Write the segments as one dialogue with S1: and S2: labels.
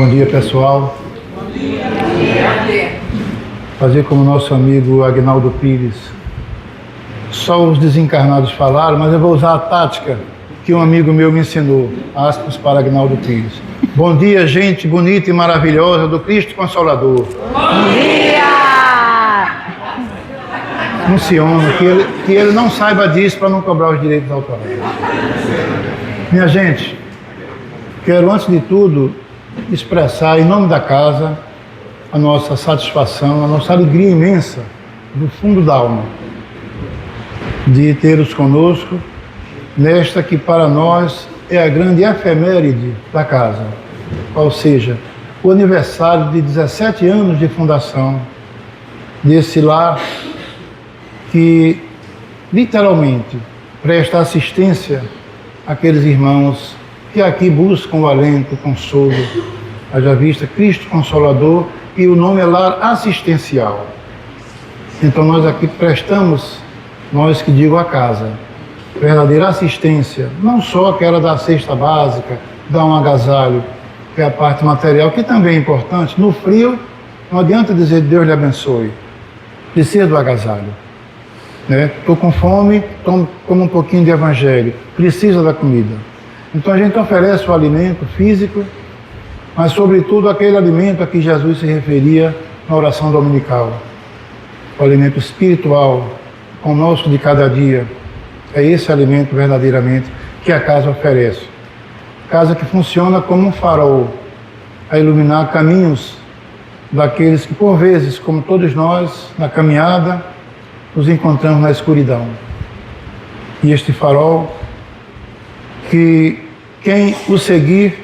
S1: Bom dia, pessoal.
S2: Bom dia.
S1: Fazer como nosso amigo Agnaldo Pires. Só os desencarnados falaram, mas eu vou usar a tática que um amigo meu me ensinou. Aspas para Agnaldo Pires. Bom dia, gente bonita e maravilhosa do Cristo Consolador.
S2: Bom dia!
S1: Funciona, que ele não saiba disso para não cobrar os direitos autorais. Minha gente, quero antes de tudo expressar em nome da casa a nossa satisfação, a nossa alegria imensa do fundo da alma de tê-los conosco nesta que para nós é a grande efeméride da casa, ou seja, o aniversário de 17 anos de fundação desse lar que literalmente presta assistência àqueles irmãos que aqui buscam o alento, o consolo, haja vista Cristo Consolador, e o nome é Lar Assistencial. Então nós aqui prestamos, nós que digo a casa, verdadeira assistência, não só aquela da cesta básica, dar um agasalho, que é a parte material, que também é importante. No frio, não adianta dizer Deus lhe abençoe, precisa do agasalho. Estou com fome, como um pouquinho de evangelho, precisa da comida. Então a gente oferece o alimento físico, mas sobretudo aquele alimento a que Jesus se referia na oração dominical. O alimento espiritual, conosco de cada dia. É esse alimento verdadeiramente que a casa oferece. Casa que funciona como um farol, a iluminar caminhos daqueles que por vezes, como todos nós, na caminhada, nos encontramos na escuridão. E este farol, que quem o seguir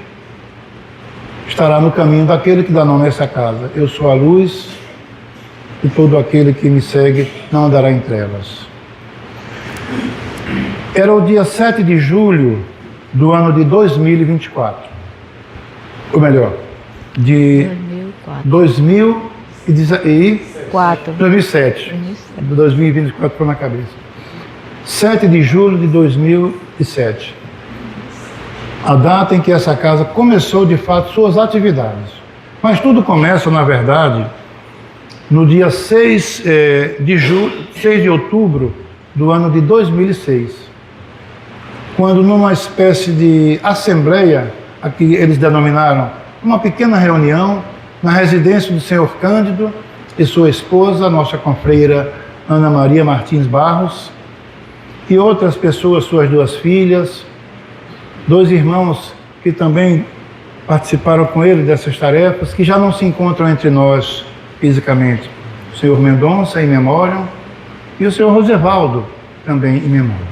S1: estará no caminho daquele que dá nome a essa casa. Eu sou a luz e todo aquele que me segue não andará em trevas. Era o dia 7 de julho do ano de 2024. Ou melhor, de 2007. 2024 foi na cabeça. 7 de julho de 2007. A data em que essa casa começou de fato suas atividades. Mas tudo começa, na verdade, no dia 6 de outubro do ano de 2006, quando numa espécie de assembleia, a que eles denominaram uma pequena reunião, na residência do senhor Cândido e sua esposa, nossa confreira Ana Maria Martins Barros, e outras pessoas, suas duas filhas, dois irmãos que também participaram com ele dessas tarefas, que já não se encontram entre nós fisicamente. O senhor Mendonça, em memória, e o senhor Rosevaldo, também em memória.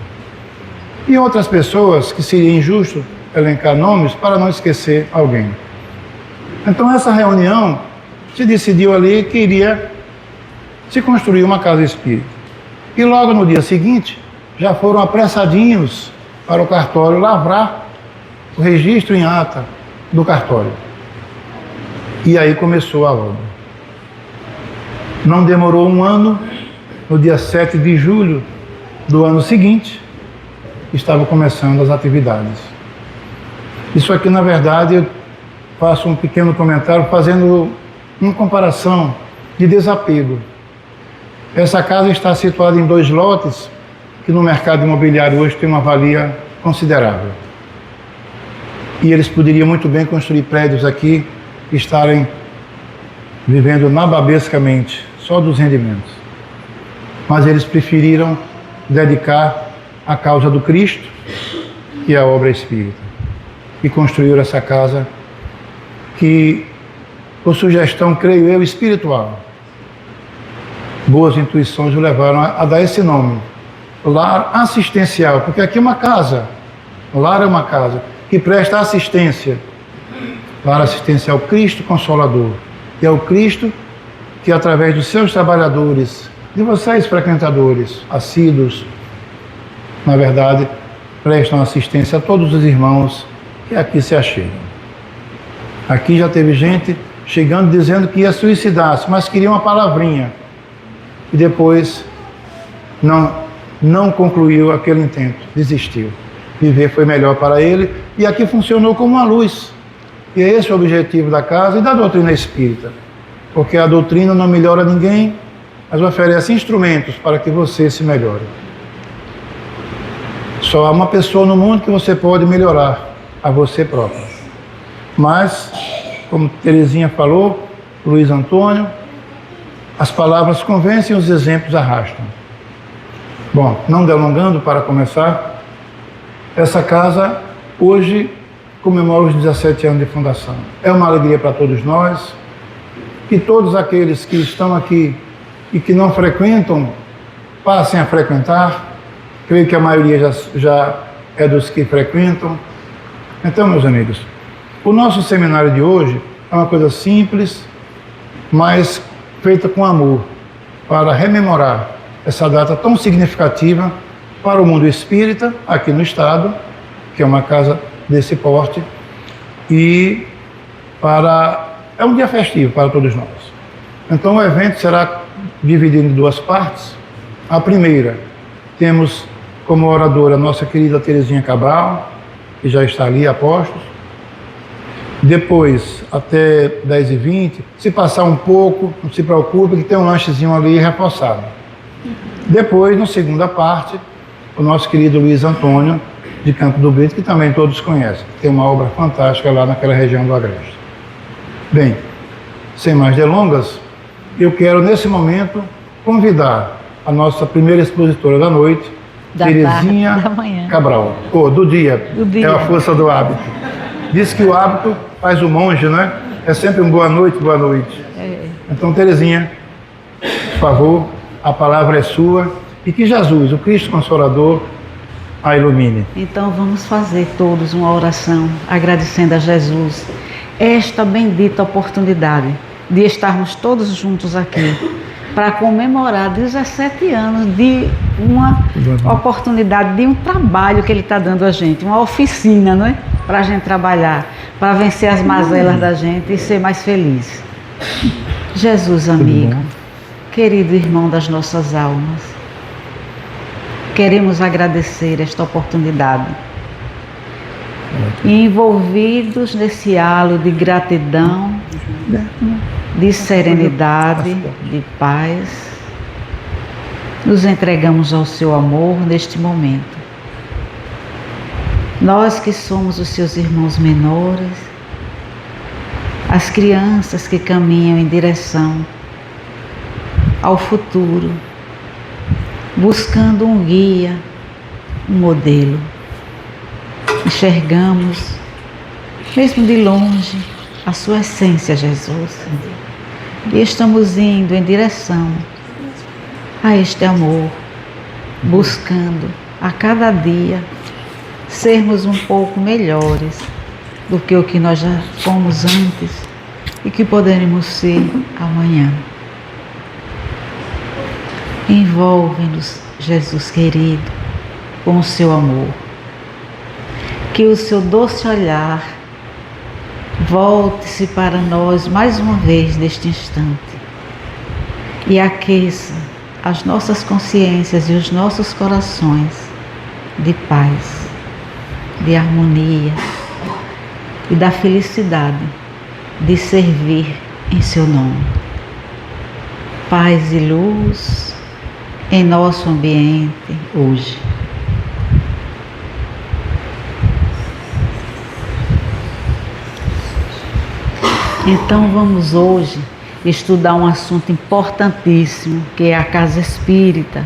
S1: E outras pessoas que seria injusto elencar nomes para não esquecer alguém. Então essa reunião se decidiu ali que iria se construir uma casa espírita. E logo no dia seguinte, já foram apressadinhos para o cartório lavrar o registro em ata do cartório. E aí começou a obra. Não demorou um ano, no dia 7 de julho do ano seguinte, estavam começando as atividades. Isso aqui, na verdade, eu faço um pequeno comentário fazendo uma comparação de desapego. Essa casa está situada em 2 lotes, que no mercado imobiliário hoje tem uma valia considerável. E eles poderiam muito bem construir prédios aqui e estarem vivendo nababescamente, só dos rendimentos. Mas eles preferiram dedicar a causa do Cristo e a obra espírita. E construíram essa casa que, por sugestão, creio eu, espiritual, boas intuições o levaram a dar esse nome, Lar Assistencial, porque aqui é uma casa, lar é uma casa, que presta assistência. Lar Assistencial Cristo Consolador. E é o Cristo que, através dos seus trabalhadores, de vocês frequentadores, assíduos, na verdade, prestam assistência a todos os irmãos que aqui se achegam. Aqui já teve gente chegando dizendo que ia suicidar-se, mas queria uma palavrinha. E depois não concluiu aquele intento, desistiu. Viver foi melhor para ele, e aqui funcionou como uma luz. E é esse o objetivo da casa e da doutrina espírita. Porque a doutrina não melhora ninguém, mas oferece instrumentos para que você se melhore. Só há uma pessoa no mundo que você pode melhorar, a você próprio. Mas, como Terezinha falou, Luiz Antônio, as palavras convencem, os exemplos arrastam. Bom, não delongando, para começar, essa casa hoje comemora os 17 anos de fundação. É uma alegria para todos nós, que todos aqueles que estão aqui e que não frequentam, passem a frequentar. Creio que a maioria já é dos que frequentam. Então, meus amigos, o nosso seminário de hoje é uma coisa simples, mas feita com amor, para rememorar essa data tão significativa para o mundo espírita, aqui no estado, que é uma casa desse porte, e é um dia festivo para todos nós. Então o evento será dividido em duas partes. A primeira, temos como oradora a nossa querida Terezinha Cabral, que já está ali a postos. Depois, até 10h20, se passar um pouco, não se preocupe, que tem um lanchezinho ali reforçado. Depois, na segunda parte, o nosso querido Luiz Antônio, de Campo do Brito, que também todos conhecem, que tem uma obra fantástica lá naquela região do Agreste. Bem, sem mais delongas, eu quero, nesse momento, convidar a nossa primeira expositora da noite, Terezinha Cabral. Do dia. É a força do hábito. Diz que o hábito faz o monge, né? É sempre um boa noite, boa noite. Então, Terezinha, por favor, a palavra é sua e que Jesus, o Cristo Consolador, a ilumine.
S3: Então, vamos fazer todos uma oração agradecendo a Jesus esta bendita oportunidade de estarmos todos juntos aqui para comemorar 17 anos de uma oportunidade, de um trabalho que Ele está dando a gente, uma oficina, não é? Para a gente trabalhar, para vencer as mazelas da gente e ser mais feliz. Jesus, amigo, querido irmão das nossas almas, queremos agradecer esta oportunidade. E envolvidos nesse halo de gratidão, de serenidade, de paz, nos entregamos ao seu amor neste momento. Nós que somos os seus irmãos menores, as crianças que caminham em direção ao futuro, buscando um guia, um modelo. Enxergamos, mesmo de longe, a sua essência, Jesus. E estamos indo em direção a este amor, buscando a cada dia sermos um pouco melhores do que o que nós já fomos antes e que poderemos ser amanhã. Envolve-nos, Jesus querido, com o seu amor. Que o seu doce olhar volte-se para nós mais uma vez neste instante e aqueça as nossas consciências e os nossos corações de paz, de harmonia e da felicidade de servir em seu nome. Paz e luz em nosso ambiente hoje. Então vamos hoje estudar um assunto importantíssimo, que é a casa espírita,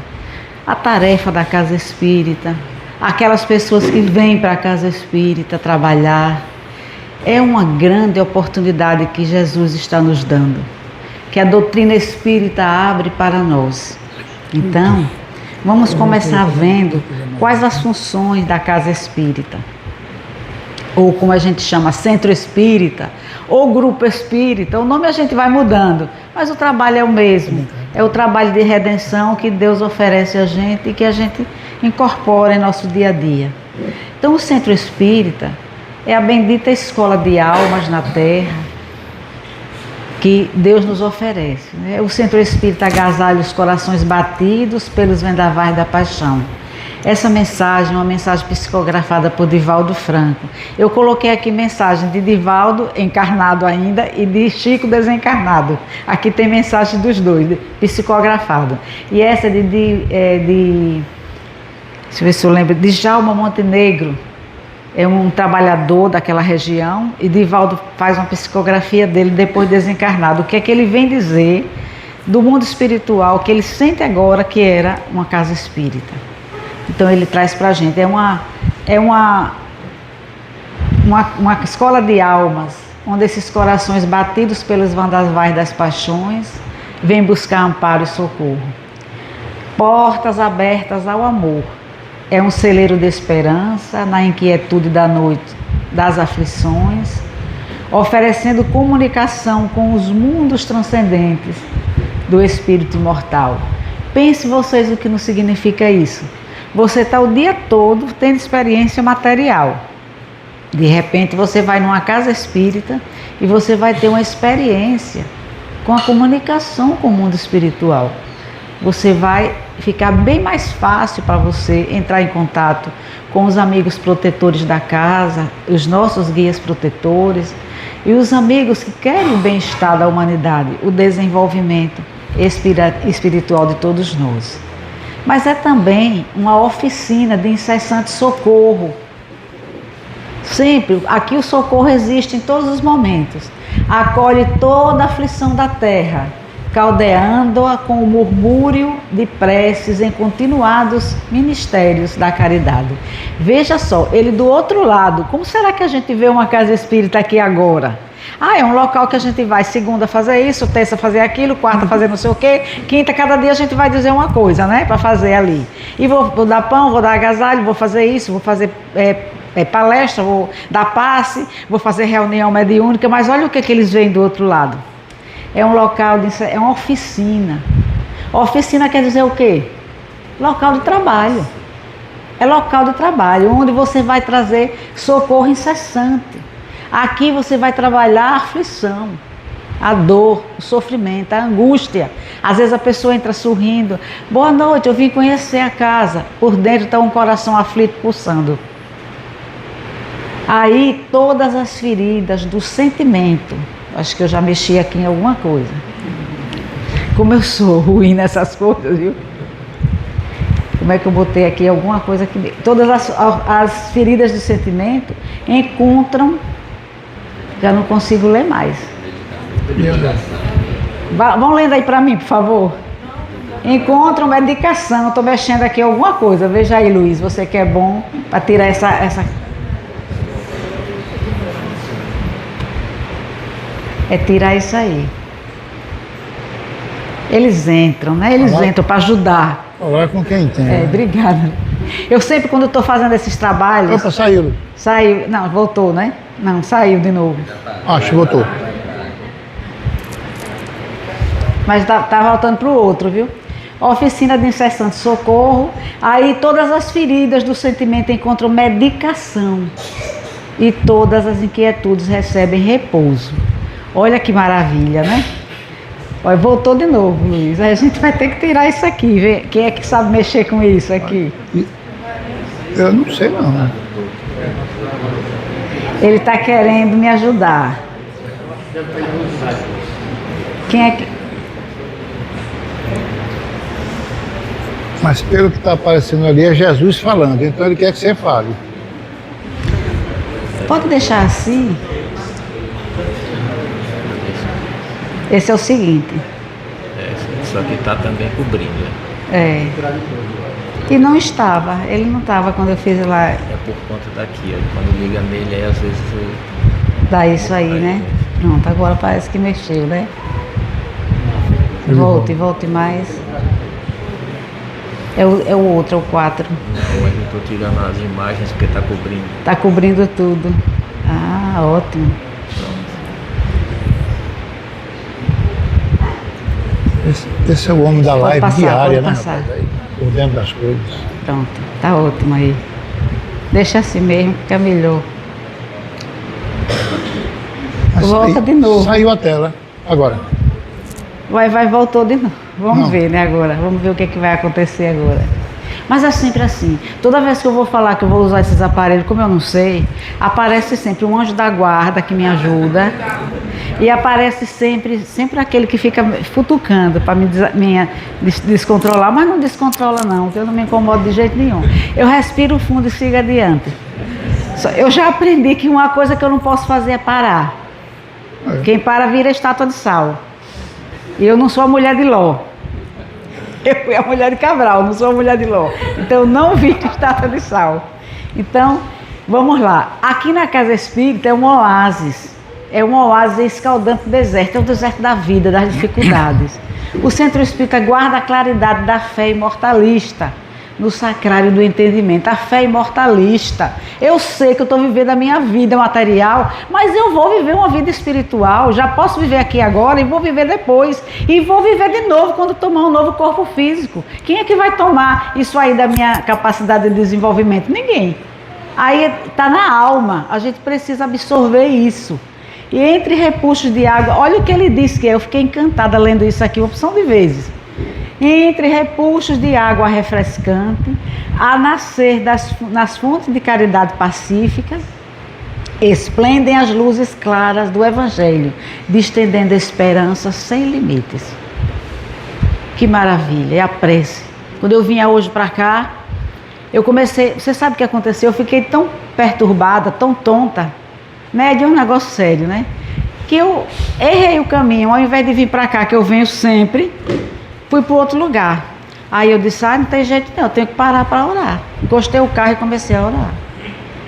S3: a tarefa da casa espírita, aquelas pessoas que vêm para a casa espírita trabalhar. É uma grande oportunidade que Jesus está nos dando, que a doutrina espírita abre para nós. Então, vamos começar vendo quais as funções da casa espírita, ou como a gente chama, centro espírita, ou grupo espírita. O nome a gente vai mudando, mas o trabalho é o mesmo. É o trabalho de redenção que Deus oferece a gente e que a gente incorpora em nosso dia a dia. Então, o centro espírita é a bendita escola de almas na terra que Deus nos oferece, né? O centro espírita agasalha os corações batidos pelos vendavais da paixão. Essa mensagem é uma mensagem psicografada por Divaldo Franco. Eu coloquei aqui mensagem de Divaldo encarnado ainda e de Chico desencarnado. Aqui tem mensagem dos dois, psicografado. E essa é deixa eu ver se eu lembro, de Djalma Montenegro. É um trabalhador daquela região e Divaldo faz uma psicografia dele depois de desencarnado. O que é que ele vem dizer do mundo espiritual que ele sente agora que era uma casa espírita. Então ele traz para a gente, é uma escola de almas, onde esses corações batidos pelos vandavais das paixões vêm buscar amparo e socorro. Portas abertas ao amor. É um celeiro de esperança na inquietude da noite das aflições, oferecendo comunicação com os mundos transcendentes do espírito imortal. Pense vocês o que não significa isso. Você está o dia todo tendo experiência material. De repente você vai numa casa espírita e você vai ter uma experiência com a comunicação com o mundo espiritual. Você vai ficar bem mais fácil para você entrar em contato com os amigos protetores da casa, os nossos guias protetores e os amigos que querem o bem-estar da humanidade, o desenvolvimento espiritual de todos nós. Mas é também uma oficina de incessante socorro. Sempre, aqui o socorro existe em todos os momentos. Acolhe toda a aflição da terra, caldeando-a com o murmúrio de preces em continuados ministérios da caridade. Veja só, ele do outro lado, como será que a gente vê uma casa espírita aqui agora? É um local que a gente vai segunda fazer isso, terça fazer aquilo, quarta fazer não sei o quê, quinta, cada dia a gente vai dizer uma coisa, né, para fazer ali. E vou dar pão, vou dar agasalho, vou fazer isso, vou fazer palestra, vou dar passe, vou fazer reunião mediúnica, mas olha o que eles veem do outro lado. É um local, é uma oficina. Oficina quer dizer o quê? Local de trabalho. É local de trabalho, onde você vai trazer socorro incessante. Aqui você vai trabalhar a aflição, a dor, o sofrimento, a angústia. Às vezes a pessoa entra sorrindo. Boa noite, eu vim conhecer a casa. Por dentro está um coração aflito pulsando. Aí todas as feridas do sentimento. Acho que eu já mexi aqui em alguma coisa. Como eu sou ruim nessas coisas, viu? Como é que eu botei aqui alguma coisa que... Todas as feridas do sentimento encontram... Já não consigo ler mais. Vão lendo aí para mim, por favor. Encontram medicação. Estou mexendo aqui alguma coisa. Veja aí, Luiz, você que é bom para tirar essa... É tirar isso aí. Eles entram, né? Eles entram para ajudar.
S1: Falar com quem tem.
S3: Obrigada. Eu sempre, quando estou fazendo esses trabalhos...
S1: Opa, saiu.
S3: Saiu. Não, voltou, né? Não, saiu de novo.
S1: Acho que voltou.
S3: Mas tá voltando para o outro, viu? Oficina de incessante socorro. Aí todas as feridas do sentimento encontram medicação. E todas as inquietudes recebem repouso. Olha que maravilha, né? Olha, voltou de novo, Luiz. Aí a gente vai ter que tirar isso aqui, ver quem é que sabe mexer com isso aqui.
S1: Eu não sei não.
S3: Ele está querendo me ajudar. Quem é que...
S1: Mas pelo que está aparecendo ali é Jesus falando, então ele quer que você fale.
S3: Pode deixar assim. Esse é o seguinte.
S4: Isso aqui está também cobrindo.
S3: E não estava, ele não estava quando eu fiz lá.
S4: É por conta daqui, ó, quando liga nele, aí às vezes...
S3: Dá isso aí, né? Pronto, agora parece que mexeu, né? Volte mais. É o outro, é o 4.
S4: Não, mas eu estou tirando as imagens porque está cobrindo.
S3: Está cobrindo tudo. Ah, ótimo.
S1: Esse é o homem da live
S3: passar,
S1: diária,
S3: pode
S1: né?
S3: passar.
S1: Rapaz? Aí, por dentro das coisas.
S3: Pronto, tá ótimo aí. Deixa assim mesmo, que é melhor. Volta de novo.
S1: Saiu a tela. Agora.
S3: Voltou de novo. Vamos
S1: Não.
S3: ver, né, agora. Vamos ver o que vai acontecer agora. Mas é sempre assim. Toda vez que eu vou falar que eu vou usar esses aparelhos, como eu não sei, aparece sempre um anjo da guarda que me ajuda. E aparece sempre aquele que fica futucando para me descontrolar. Mas não descontrola não, porque eu não me incomodo de jeito nenhum. Eu respiro fundo e sigo adiante. Eu já aprendi que uma coisa que eu não posso fazer é parar. Quem para vira estátua de sal. E eu não sou a mulher de Ló. Eu fui a mulher de Cabral, não sou a mulher de Ló. Então eu não viro estátua de sal. Então, vamos lá. Aqui na Casa Espírita é um oásis. É um oásis escaldante deserto. É o deserto da vida, das dificuldades. O Centro Espírita guarda a claridade da fé imortalista no sacrário do entendimento, a fé imortalista. Eu sei que eu estou vivendo a minha vida material, mas eu vou viver uma vida espiritual. Já posso viver aqui agora e vou viver depois. E vou viver de novo quando tomar um novo corpo físico. Quem é que vai tomar isso aí da minha capacidade de desenvolvimento? Ninguém. Aí está na alma, a gente precisa absorver isso. E entre repuxos de água, olha o que ele disse, que eu fiquei encantada lendo isso aqui, uma opção de vezes. Entre repuxos de água refrescante, a nascer nas fontes de caridade pacífica, esplendem as luzes claras do Evangelho, distendendo esperança sem limites. Que maravilha, é a prece. Quando eu vinha hoje para cá, eu comecei, você sabe o que aconteceu? Eu fiquei tão perturbada, tão tonta, médio é um negócio sério, né? Que eu errei o caminho, ao invés de vir para cá, que eu venho sempre, fui para outro lugar. Aí eu disse, não tem jeito não, eu tenho que parar para orar. Encostei o carro e comecei a orar.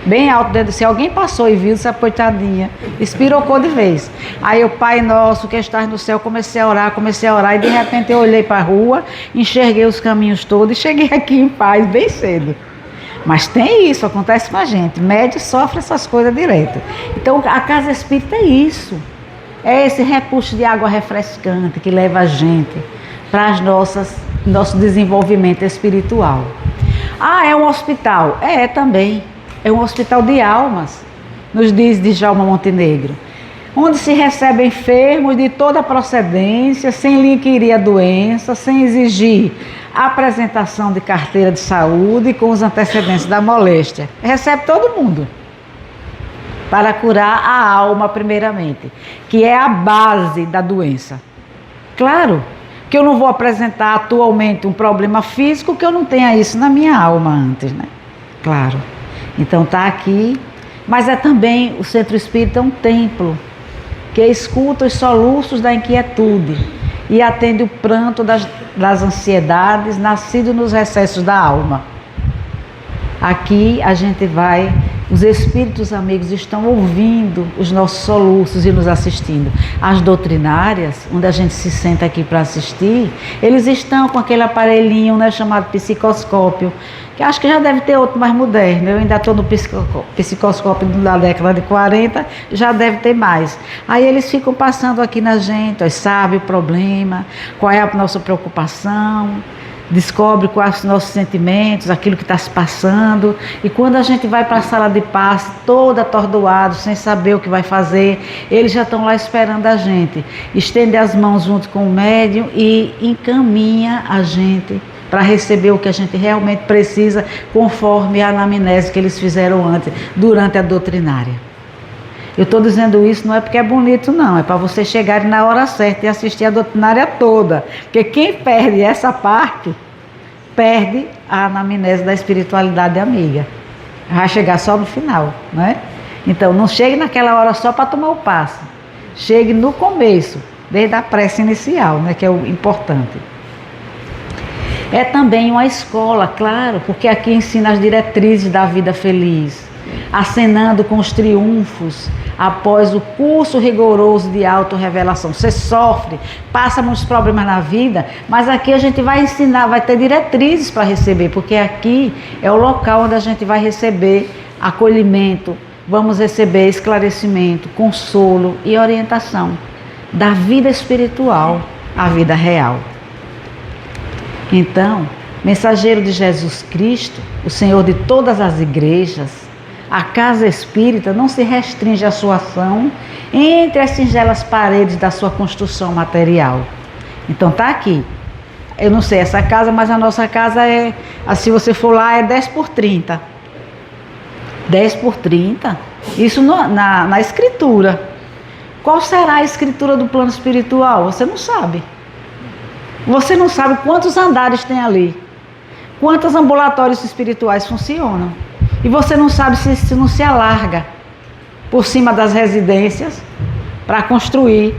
S3: Bem alto dentro, se alguém passou e viu essa coitadinha, espirocou de vez. Aí o Pai Nosso que estás no céu, comecei a orar, e de repente eu olhei para a rua, enxerguei os caminhos todos e cheguei aqui em paz, bem cedo. Mas tem isso, acontece com a gente, médio sofre essas coisas direto. Então a Casa Espírita é isso, é esse repuxo de água refrescante que leva a gente para nosso desenvolvimento espiritual. É um hospital? É também. É um hospital de almas, nos diz Djalma Montenegro, onde se recebem enfermos de toda procedência, sem lhe inquirir a doença, sem exigir a apresentação de carteira de saúde com os antecedentes da moléstia. Recebe todo mundo para curar a alma primeiramente, que é a base da doença. Claro que eu não vou apresentar atualmente um problema físico que eu não tenha isso na minha alma antes, né? Claro. Então está aqui, mas é também, o Centro Espírita é um templo que escuta os soluços da inquietude e atende o pranto das ansiedades nascido nos recessos da alma. Aqui a gente vai, os espíritos amigos estão ouvindo os nossos soluços e nos assistindo. As doutrinárias, onde a gente se senta aqui para assistir, eles estão com aquele aparelhinho, né, chamado psicoscópio, que acho que já deve ter outro mais moderno. Eu ainda estou no psicoscópio da década de 40, já deve ter mais. Aí eles ficam passando aqui na gente, sabe o problema, qual é a nossa preocupação, descobre quais são os nossos sentimentos, aquilo que está se passando. E quando a gente vai para a sala de passe, todo atordoado, sem saber o que vai fazer, eles já estão lá esperando a gente. Estende as mãos junto com o médium e encaminha a gente para receber o que a gente realmente precisa, conforme a anamnese que eles fizeram antes, durante a doutrinária. Eu estou dizendo isso não é porque é bonito não, é para você chegar na hora certa e assistir a doutrinária toda, porque quem perde essa parte, perde a anamnese da espiritualidade amiga, vai chegar só no final, né? Então não chegue naquela hora só para tomar o passe, chegue no começo, desde a prece inicial, né, que é o importante. É também uma escola, claro, porque aqui ensina as diretrizes da vida feliz, acenando com os triunfos após o curso rigoroso de autorrevelação. Você sofre, passa muitos problemas na vida, mas aqui a gente vai ensinar, vai ter diretrizes para receber, porque aqui é o local onde a gente vai receber acolhimento, vamos receber esclarecimento, consolo e orientação da vida espiritual à vida real. Então, mensageiro de Jesus Cristo, o Senhor de todas as igrejas, a Casa Espírita não se restringe à sua ação entre as singelas paredes da sua construção material. Então está aqui. eu não sei essa casa, mas a nossa casa é, se você for lá, é 10 por 30. 10 por 30? Isso na escritura. Qual será a escritura do plano espiritual? Você não sabe. Você não sabe quantos andares tem ali. Quantos ambulatórios espirituais funcionam. E você não sabe se não se alarga por cima das residências para construir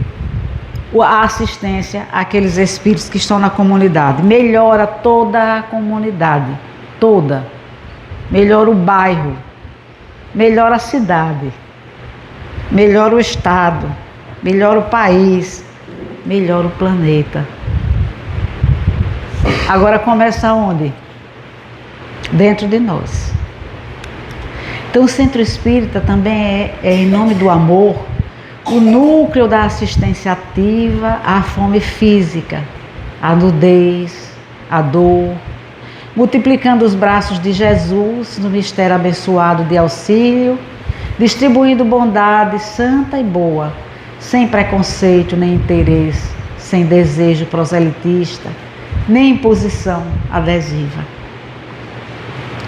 S3: a assistência àqueles espíritos que estão na comunidade. Melhora toda a comunidade, toda. Melhora o bairro, melhora a cidade, melhora o estado, melhora o país, melhora o planeta. Agora começa onde? Dentro de nós. Então o Centro Espírita também é em nome do amor, o núcleo da assistência ativa à fome física, à nudez, à dor, multiplicando os braços de Jesus no mistério abençoado de auxílio, distribuindo bondade santa e boa, sem preconceito nem interesse, sem desejo proselitista, nem imposição adesiva.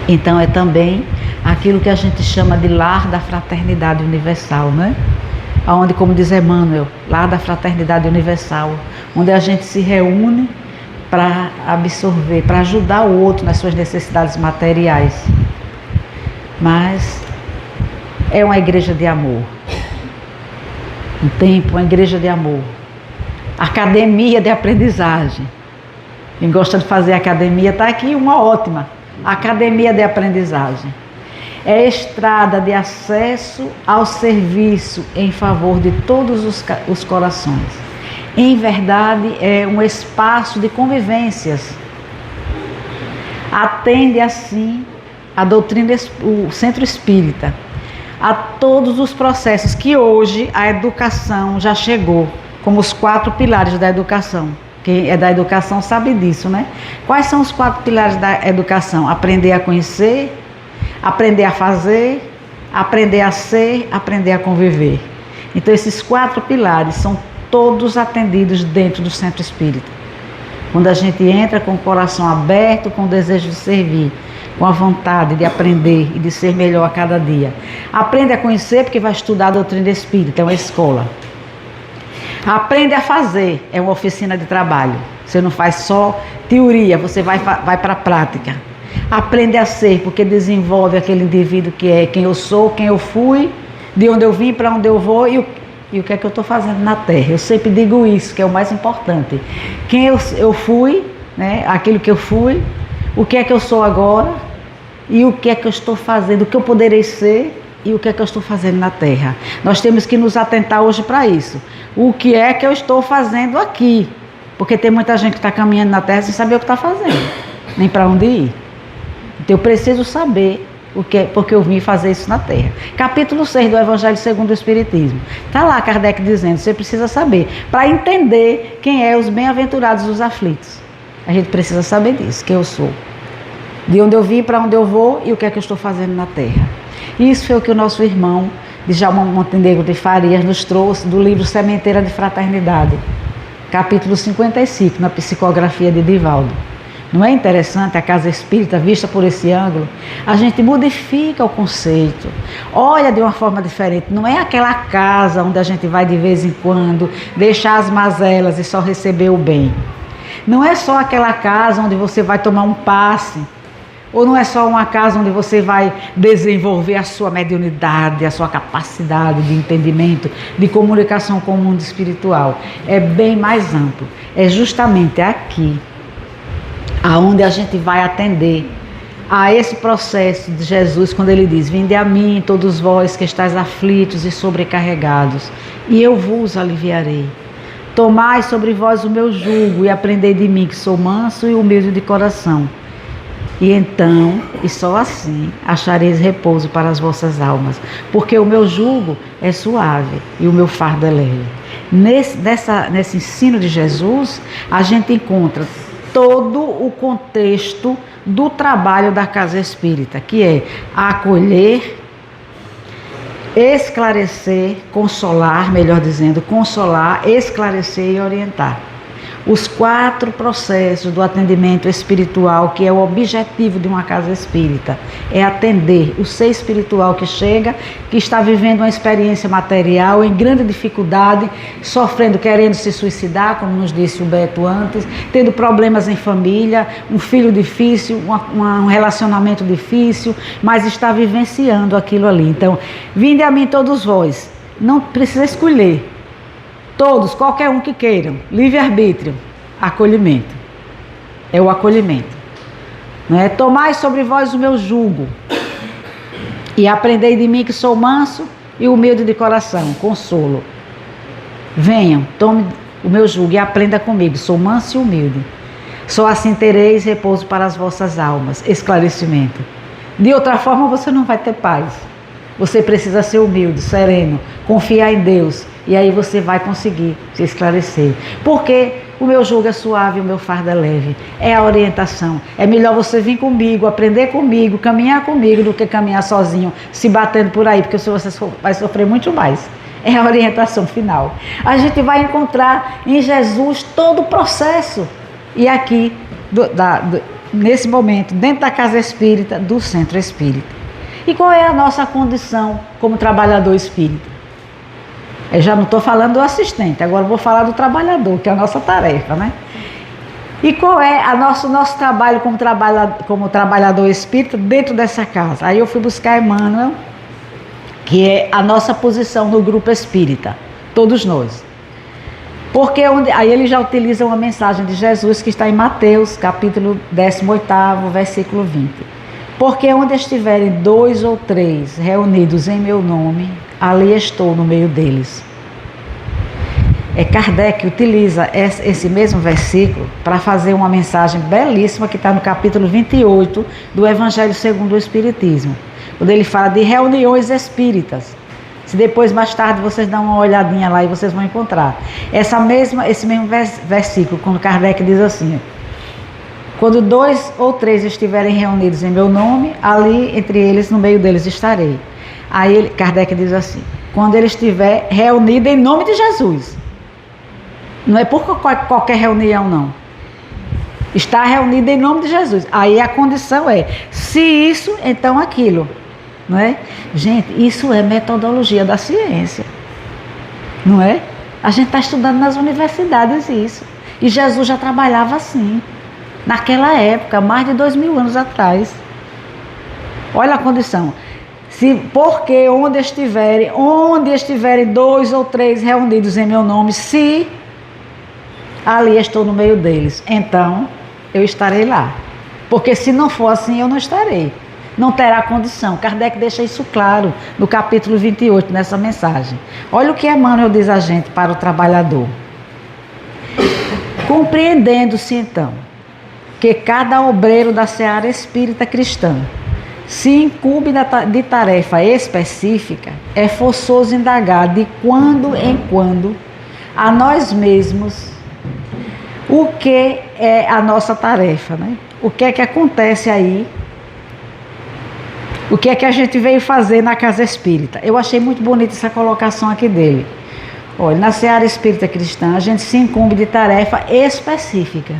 S3: Então é também aquilo que a gente chama de lar da fraternidade universal, né? Onde, como diz Emmanuel, lar da fraternidade universal, onde a gente se reúne para absorver, para ajudar o outro nas suas necessidades materiais. Mas é uma igreja de amor. Um templo, uma igreja de amor. Academia de aprendizagem. Quem gosta de fazer academia, está aqui uma ótima. Academia de aprendizagem. É estrada de acesso ao serviço em favor de todos os corações. Em verdade, é um espaço de convivências. Atende assim a doutrina, o Centro Espírita, a todos os processos que hoje a educação já chegou, como os 4 pilares da educação. Quem é da educação sabe disso, né? Quais são os 4 pilares da educação? Aprender a conhecer, aprender a fazer, aprender a ser, aprender a conviver. Então esses 4 pilares são todos atendidos dentro do Centro Espírita. Quando a gente entra com o coração aberto, com o desejo de servir, com a vontade de aprender e de ser melhor a cada dia. Aprende a conhecer porque vai estudar a doutrina espírita, é uma escola. Aprende a fazer, é uma oficina de trabalho. Você não faz só teoria, você vai para a prática. Aprende a ser, porque desenvolve aquele indivíduo que é quem eu sou, quem eu fui, de onde eu vim, para onde eu vou e o que é que eu estou fazendo na Terra. Eu sempre digo isso, que é o mais importante. Quem eu fui, né, aquilo que eu fui, o que é que eu sou agora e o que é que eu estou fazendo, o que eu poderei ser e o que é que eu estou fazendo na Terra. Nós temos que nos atentar hoje para isso. O que é que eu estou fazendo aqui? Porque tem muita gente que está caminhando na Terra sem saber o que está fazendo, nem para onde ir. Então eu preciso saber o que é, porque eu vim fazer isso na Terra. Capítulo 6 do Evangelho segundo o Espiritismo. Está lá Kardec dizendo, você precisa saber, para entender quem é os bem-aventurados dos aflitos. A gente precisa saber disso, quem eu sou. De onde eu vim, para onde eu vou e o que é que eu estou fazendo na Terra. Isso foi o que o nosso irmão Djalma Montenegro de Farias nos trouxe do livro Sementeira de Fraternidade, capítulo 55, na psicografia de Divaldo. Não é interessante a casa espírita vista por esse ângulo? A gente modifica o conceito, olha de uma forma diferente. Não é aquela casa onde a gente vai de vez em quando deixar as mazelas e só receber o bem. Não é só aquela casa onde você vai tomar um passe, ou não é só uma casa onde você vai desenvolver a sua mediunidade, a sua capacidade de entendimento, de comunicação com o mundo espiritual. É bem mais amplo. É justamente aqui aonde a gente vai atender a esse processo de Jesus, quando ele diz, vinde a mim todos vós que estáis aflitos e sobrecarregados, e eu vos aliviarei. Tomai sobre vós o meu jugo e aprendei de mim, que sou manso e humilde de coração. E então, e só assim, achareis repouso para as vossas almas, porque o meu jugo é suave e o meu fardo é leve. Nesse ensino de Jesus, a gente encontra todo o contexto do trabalho da casa espírita, que é acolher, esclarecer, consolar, melhor dizendo, consolar, esclarecer e orientar. os 4 processos do atendimento espiritual, que é o objetivo de uma casa espírita, é atender o ser espiritual que chega, que está vivendo uma experiência material em grande dificuldade, sofrendo, querendo se suicidar, como nos disse o Beto antes, tendo problemas em família, um filho difícil, um relacionamento difícil, mas está vivenciando aquilo ali. Então, vinde a mim todos vós, não precisa escolher. Todos, qualquer um que queiram, livre-arbítrio, acolhimento. É o acolhimento. Não é? Tomai sobre vós o meu jugo e aprendei de mim que sou manso e humilde de coração, consolo. Venham, tome o meu jugo e aprenda comigo, sou manso e humilde. Só assim tereis repouso para as vossas almas, esclarecimento. De outra forma você não vai ter paz. Você precisa ser humilde, sereno, confiar em Deus. E aí você vai conseguir se esclarecer. Porque o meu jugo é suave, o meu fardo é leve. É a orientação. É melhor você vir comigo, aprender comigo, caminhar comigo, do que caminhar sozinho, se batendo por aí, porque você vai sofrer muito mais. É a orientação final. A gente vai encontrar em Jesus todo o processo. E aqui, nesse momento, dentro da casa espírita, do centro espírita. E qual é a nossa condição como trabalhador espírita? Eu já não estou falando do assistente, agora vou falar do trabalhador, que é a nossa tarefa, né? E qual é nosso trabalho como trabalhador espírita dentro dessa casa? Aí eu fui buscar Emmanuel, que é a nossa posição no grupo espírita, todos nós. Porque aí ele já utiliza uma mensagem de Jesus que está em Mateus, capítulo 18º, versículo 20. Porque onde estiverem 2 ou 3 reunidos em meu nome, ali estou no meio deles. Kardec utiliza esse mesmo versículo para fazer uma mensagem belíssima que está no capítulo 28 do Evangelho segundo o Espiritismo, quando ele fala de reuniões espíritas. Se depois, mais tarde, vocês dão uma olhadinha lá e vocês vão encontrar. Esse mesmo versículo, quando Kardec diz assim: quando 2 ou 3 estiverem reunidos em meu nome, ali entre eles, no meio deles estarei. Aí Kardec diz assim: quando ele estiver reunido em nome de Jesus. Não é por qualquer reunião, não. Está reunido em nome de Jesus. Aí a condição é, se isso, então aquilo. Não é? Gente, isso é metodologia da ciência. Não é? A gente está estudando nas universidades isso. E Jesus já trabalhava assim. Naquela época, mais de 2000 anos atrás. Olha a condição. Porque onde estiverem 2 ou 3 reunidos em meu nome, se ali estou no meio deles, então eu estarei lá. Porque se não for assim, eu não estarei. Não terá condição. Kardec deixa isso claro no capítulo 28, nessa mensagem. Olha o que Emmanuel diz a gente para o trabalhador. Compreendendo-se então que cada obreiro da seara espírita cristã se incumbe de tarefa específica, é forçoso indagar de quando em quando a nós mesmos o que é a nossa tarefa, né? O que é que acontece aí? O que é que a gente veio fazer na casa espírita? Eu achei muito bonita essa colocação aqui dele. Olha, na seara espírita cristã, a gente se incumbe de tarefa específica.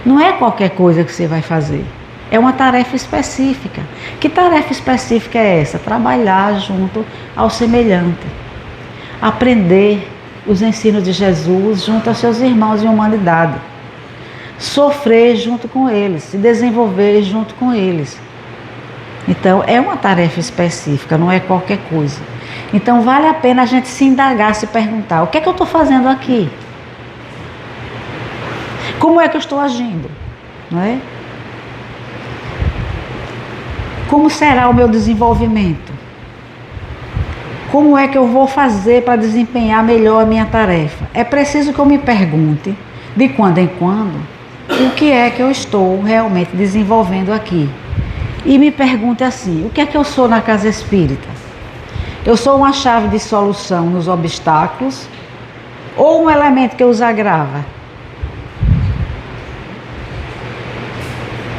S3: Não é qualquer coisa que você vai fazer. É uma tarefa específica. Que tarefa específica é essa? Trabalhar junto ao semelhante. Aprender os ensinos de Jesus junto aos seus irmãos em humanidade. Sofrer junto com eles, se desenvolver junto com eles. Então, é uma tarefa específica, não é qualquer coisa. Então, vale a pena a gente se indagar, se perguntar: o que é que eu estou fazendo aqui? Como é que eu estou agindo? Não é? Como será o meu desenvolvimento? Como é que eu vou fazer para desempenhar melhor a minha tarefa? É preciso que eu me pergunte, de quando em quando, o que é que eu estou realmente desenvolvendo aqui. E me pergunte assim: o que é que eu sou na casa espírita? Eu sou uma chave de solução nos obstáculos ou um elemento que os agrava?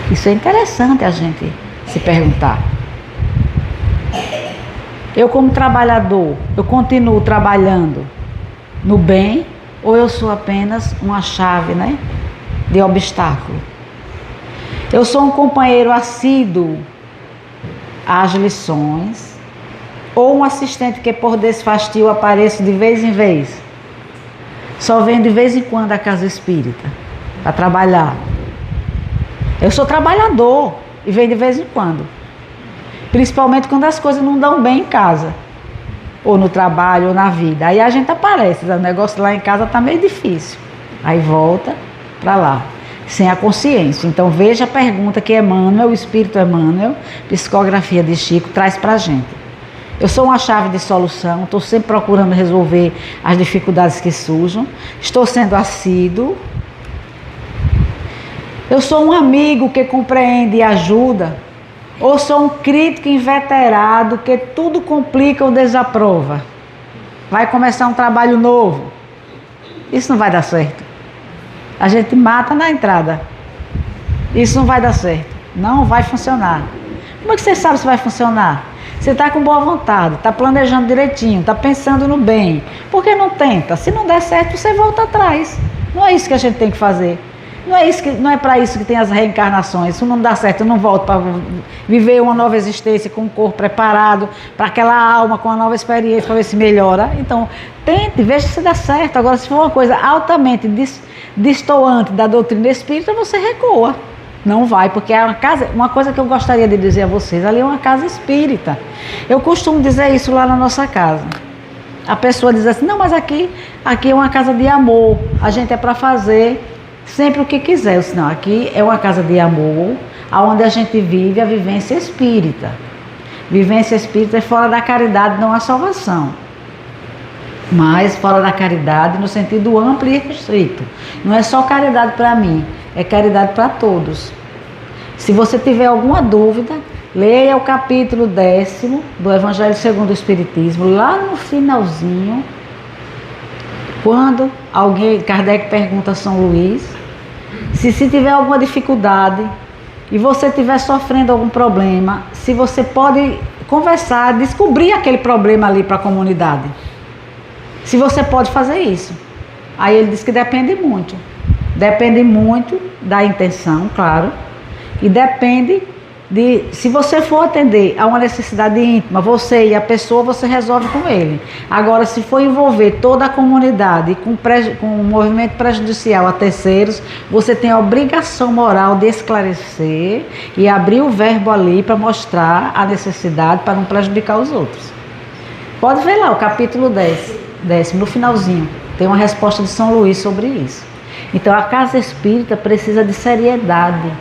S3: Isso é interessante a gente se perguntar. Eu, como trabalhador, eu continuo trabalhando no bem ou eu sou apenas uma chave, né, de obstáculo? Eu sou um companheiro assíduo às lições, ou um assistente que por desfastio apareço de vez em vez, só venho de vez em quando à casa espírita para trabalhar. Eu sou trabalhador e venho de vez em quando, principalmente quando as coisas não dão bem em casa, ou no trabalho, ou na vida. Aí a gente aparece, o negócio lá em casa está meio difícil, aí volta para lá, sem a consciência. Então veja a pergunta que Emmanuel, o Espírito Emmanuel, psicografia de Chico, traz para a gente. Eu sou uma chave de solução, estou sempre procurando resolver as dificuldades que surjam, estou sendo assíduo. Eu sou um amigo que compreende e ajuda, ou sou um crítico inveterado que tudo complica ou desaprova? Vai começar um trabalho novo, isso não vai dar certo. A gente mata na entrada, isso não vai dar certo, não vai funcionar. Como é que você sabe se vai funcionar? Você está com boa vontade, está planejando direitinho, está pensando no bem. Por que não tenta? Se não der certo, você volta atrás. Não é isso que a gente tem que fazer. Não é para isso que tem as reencarnações. Se não dá certo, eu não volto para viver uma nova existência com o corpo preparado, para aquela alma com uma nova experiência, para ver se melhora. Então, tente, veja se dá certo. Agora, se for uma coisa altamente destoante da doutrina espírita, você recua. Não vai, porque é uma coisa que eu gostaria de dizer a vocês, ali é uma casa espírita. Eu costumo dizer isso lá na nossa casa. A pessoa diz assim, não, mas aqui é uma casa de amor, a gente é para fazer sempre o que quiser. Eu disse, não, aqui é uma casa de amor, onde a gente vive a vivência espírita. Vivência espírita é fora da caridade, não há salvação. Mas fora da caridade no sentido amplo e restrito. Não é só caridade para mim, é caridade para todos. Se você tiver alguma dúvida, leia o capítulo 10º do Evangelho segundo o Espiritismo, lá no finalzinho, quando Kardec pergunta a São Luís, se tiver alguma dificuldade e você estiver sofrendo algum problema, se você pode conversar, descobrir aquele problema ali para a comunidade. Se você pode fazer isso. Aí ele diz que depende muito. Depende muito da intenção, claro. E depende de, se você for atender a uma necessidade íntima, você e a pessoa, você resolve com ele. Agora, se for envolver toda a comunidade com um movimento prejudicial a terceiros, você tem a obrigação moral de esclarecer e abrir o verbo ali para mostrar a necessidade para não prejudicar os outros. Pode ver lá o capítulo 10, no finalzinho, tem uma resposta de São Luís sobre isso. Então a casa espírita precisa de seriedade,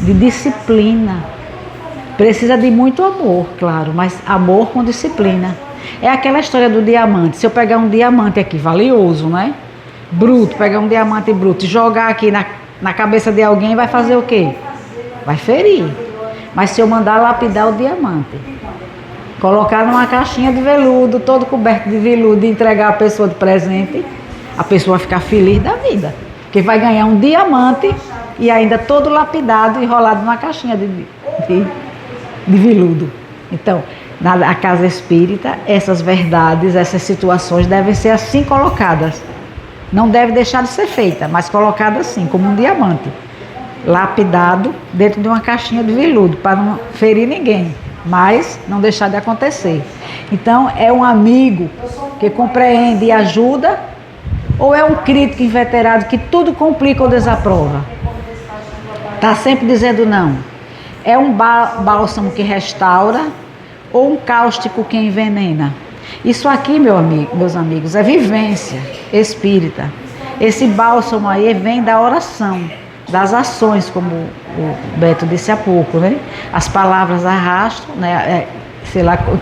S3: de disciplina, precisa de muito amor, claro, mas amor com disciplina. É aquela história do diamante. Se eu pegar um diamante aqui, valioso, né? Bruto, pegar um diamante bruto e jogar aqui na cabeça de alguém, vai fazer o quê? Vai ferir. Mas se eu mandar lapidar o diamante, colocar numa caixinha de veludo, todo coberto de veludo, e entregar a pessoa de presente, a pessoa vai ficar feliz da vida, porque vai ganhar um diamante e ainda todo lapidado, enrolado numa caixinha de veludo. Então, na casa espírita, essas verdades, essas situações devem ser assim colocadas. Não deve deixar de ser feita, mas colocada assim, como um diamante, lapidado dentro de uma caixinha de veludo, para não ferir ninguém, mas não deixar de acontecer. Então, é um amigo que compreende e ajuda, ou é um crítico inveterado que tudo complica ou desaprova? Está sempre dizendo não. É um bálsamo que restaura ou um cáustico que envenena? Isso aqui, meus amigos, é vivência espírita. Esse bálsamo aí vem da oração, das ações, como o Beto disse há pouco, né? As palavras arrastam, né?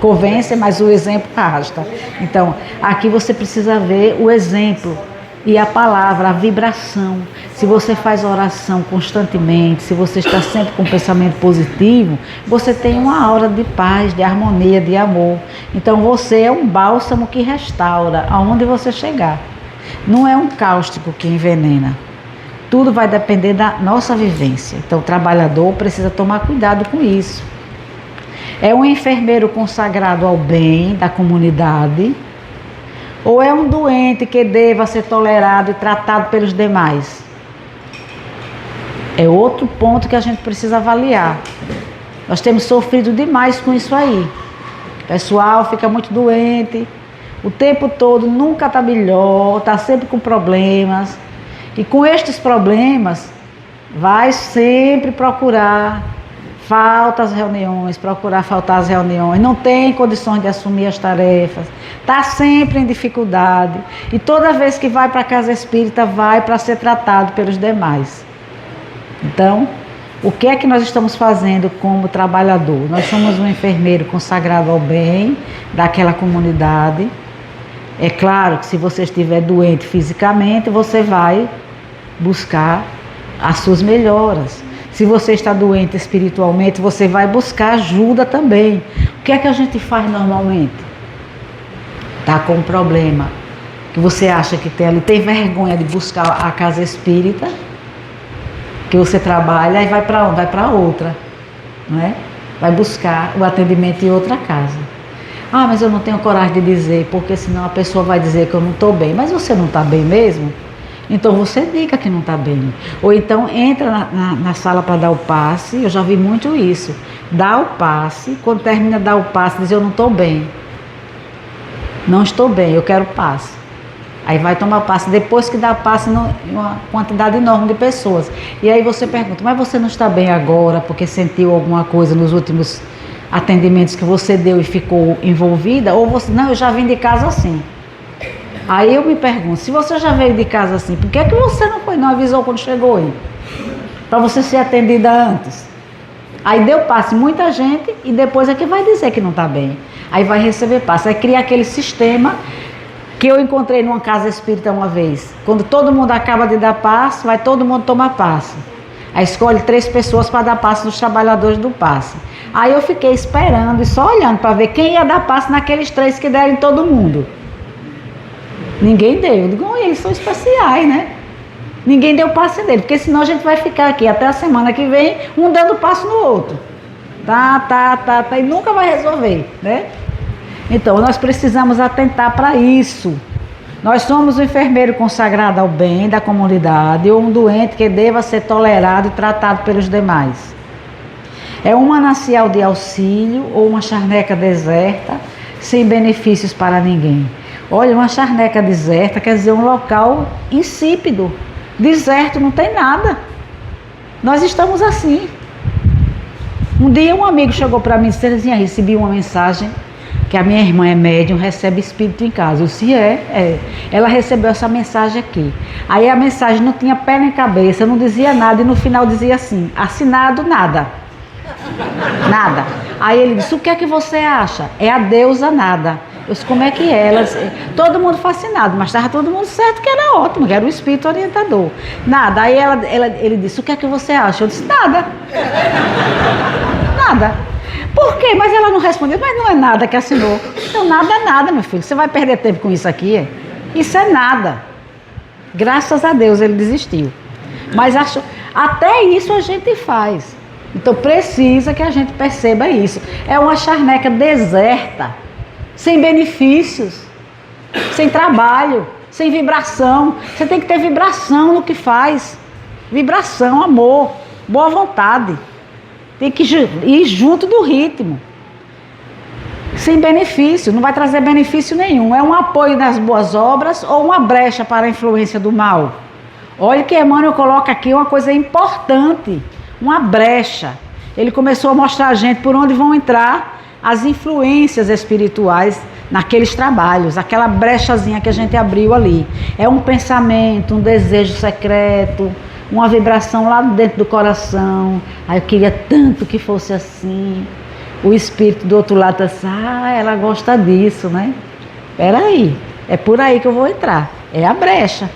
S3: Convencem, mas o exemplo arrasta. Então, aqui você precisa ver o exemplo e a palavra, a vibração. Se você faz oração constantemente, se você está sempre com um pensamento positivo, você tem uma aura de paz, de harmonia, de amor. Então você é um bálsamo que restaura aonde você chegar. Não é um cáustico que envenena. Tudo vai depender da nossa vivência. Então o trabalhador precisa tomar cuidado com isso. É um enfermeiro consagrado ao bem da comunidade, Ou é um doente que deva ser tolerado e tratado pelos demais? É outro ponto que a gente precisa avaliar. Nós temos sofrido demais com isso aí. O pessoal fica muito doente, o tempo todo, nunca está melhor, está sempre com problemas. E com estes problemas, vai sempre procurar faltar as reuniões, não tem condições de assumir as tarefas, está sempre em dificuldade. E toda vez que vai para a casa espírita, vai para ser tratado pelos demais. Então, o que é que nós estamos fazendo como trabalhador? Nós somos um enfermeiro consagrado ao bem daquela comunidade. É claro que se você estiver doente fisicamente, você vai buscar as suas melhoras. Se você está doente espiritualmente, você vai buscar ajuda também. O que é que a gente faz normalmente? Está com um problema que você acha que tem ali, tem vergonha de buscar a casa espírita que você trabalha e vai para onde? Vai para outra, não é? Vai buscar o atendimento em outra casa. Ah, mas eu não tenho coragem de dizer, porque senão a pessoa vai dizer que eu não estou bem. Mas você não está bem mesmo? Então você diga que não está bem. Ou então entra na sala para dar o passe. Eu já vi muito isso. Dá o passe, quando termina de dar o passe, diz: eu não estou bem. Não estou bem, eu quero passe. Aí vai tomar passe, depois que dá passe em uma quantidade enorme de pessoas. E aí você pergunta: mas você não está bem agora porque sentiu alguma coisa nos últimos atendimentos que você deu e ficou envolvida? Ou você: não, eu já vim de casa assim. Aí eu me pergunto: se você já veio de casa assim, por que é que você não avisou quando chegou aí? Para você ser atendida antes. Aí deu passe muita gente e depois é que vai dizer que não está bem. Aí vai receber passe. Aí cria aquele sistema que eu encontrei numa casa espírita uma vez. Quando todo mundo acaba de dar passe, vai todo mundo tomar passe. Aí escolhe 3 pessoas para dar passe dos trabalhadores do passe. Aí eu fiquei esperando e só olhando para ver quem ia dar passe naqueles 3 que deram em todo mundo. Ninguém deu. Eu digo: eles são especiais, né? Ninguém deu passe dele, porque senão a gente vai ficar aqui até a semana que vem, um dando passe no outro. Tá, e nunca vai resolver, né? Então, nós precisamos atentar para isso. Nós somos um enfermeiro consagrado ao bem da comunidade ou um doente que deva ser tolerado e tratado pelos demais. É um manancial de auxílio ou uma charneca deserta, sem benefícios para ninguém. Olha, uma charneca deserta quer dizer um local insípido, deserto, não tem nada. Nós estamos assim. Um dia um amigo chegou para mim e disse: Terezinha, recebi uma mensagem que a minha irmã é médium, recebe espírito em casa. Eu disse: ela recebeu essa mensagem aqui. Aí a mensagem não tinha pé nem cabeça, não dizia nada, e no final dizia assim: assinado nada. Nada. Aí ele disse: o que é que você acha? É a deusa nada. Eu disse: como é que é? Ela disse: todo mundo fascinado, mas estava todo mundo certo que era ótimo, que era o espírito orientador. Nada. Aí ele disse: o que é que você acha? Eu disse: nada. Nada. Por quê? Mas ela não respondeu. Mas não é nada que assinou. Então nada é nada, meu filho. Você vai perder tempo com isso aqui? Isso é nada. Graças a Deus ele desistiu. Mas até isso a gente faz. Então precisa que a gente perceba isso. É uma charneca deserta, sem benefícios, sem trabalho, sem vibração. Você tem que ter vibração no que faz. Vibração, amor, boa vontade. Tem que ir junto do ritmo. Sem benefício, não vai trazer benefício nenhum. É um apoio nas boas obras ou uma brecha para a influência do mal. Olha que Emmanuel coloca aqui uma coisa importante, uma brecha. Ele começou a mostrar a gente por onde vão entrar as influências espirituais naqueles trabalhos, aquela brechazinha que a gente abriu ali. É um pensamento, um desejo secreto, uma vibração lá dentro do coração. Aí eu queria tanto que fosse assim. O espírito do outro lado está assim: ela gosta disso, né? Peraí, é por aí que eu vou entrar. É a brecha.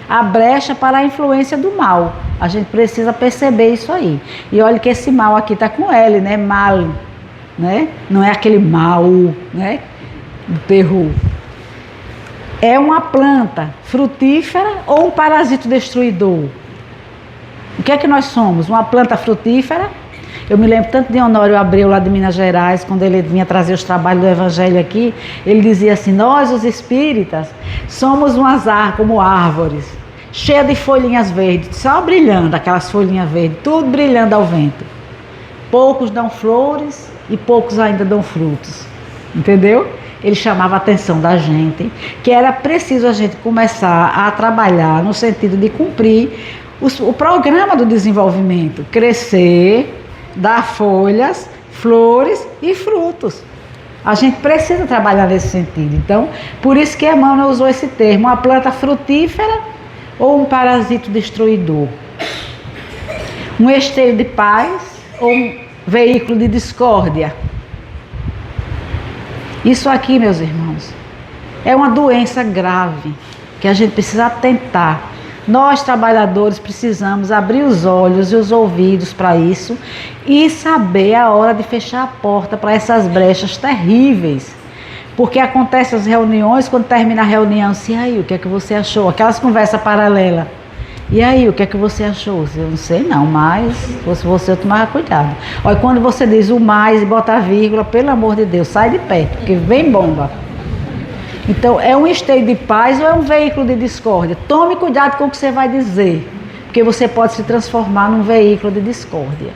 S3: A brecha para a influência do mal. A gente precisa perceber isso aí. E olha que esse mal aqui está com L, né? Mal, né? Não é aquele mal, né? Do terror. É uma planta frutífera ou um parasito destruidor? O que é que nós somos? Uma planta frutífera Eu me lembro tanto de Honório Abreu, lá de Minas Gerais, quando ele vinha trazer os trabalhos do Evangelho aqui, ele dizia assim: nós, os espíritas, somos como árvores, cheias de folhinhas verdes, só brilhando, aquelas folhinhas verdes, tudo brilhando ao vento. Poucos dão flores e poucos ainda dão frutos. Entendeu? Ele chamava a atenção da gente, que era preciso a gente começar a trabalhar no sentido de cumprir o programa do desenvolvimento, crescer, dar folhas, flores e frutos. A gente precisa trabalhar nesse sentido. Então, por isso que Emmanuel usou esse termo, uma planta frutífera ou um parasito destruidor, um esteio de paz ou um veículo de discórdia. Isso aqui, meus irmãos, é uma doença grave que a gente precisa atentar. Nós, trabalhadores, precisamos abrir os olhos e os ouvidos para isso e saber a hora de fechar a porta para essas brechas terríveis. Porque acontecem as reuniões, quando termina a reunião, assim, e aí, o que é que você achou? Aquelas conversas paralelas. E aí, o que é que você achou? Eu não sei não, mas se fosse você eu tomava cuidado. Olha, quando você diz o mais e bota a vírgula, pelo amor de Deus, sai de perto, porque vem bomba. Então, é um esteio de paz ou é um veículo de discórdia? Tome cuidado com o que você vai dizer, porque você pode se transformar num veículo de discórdia.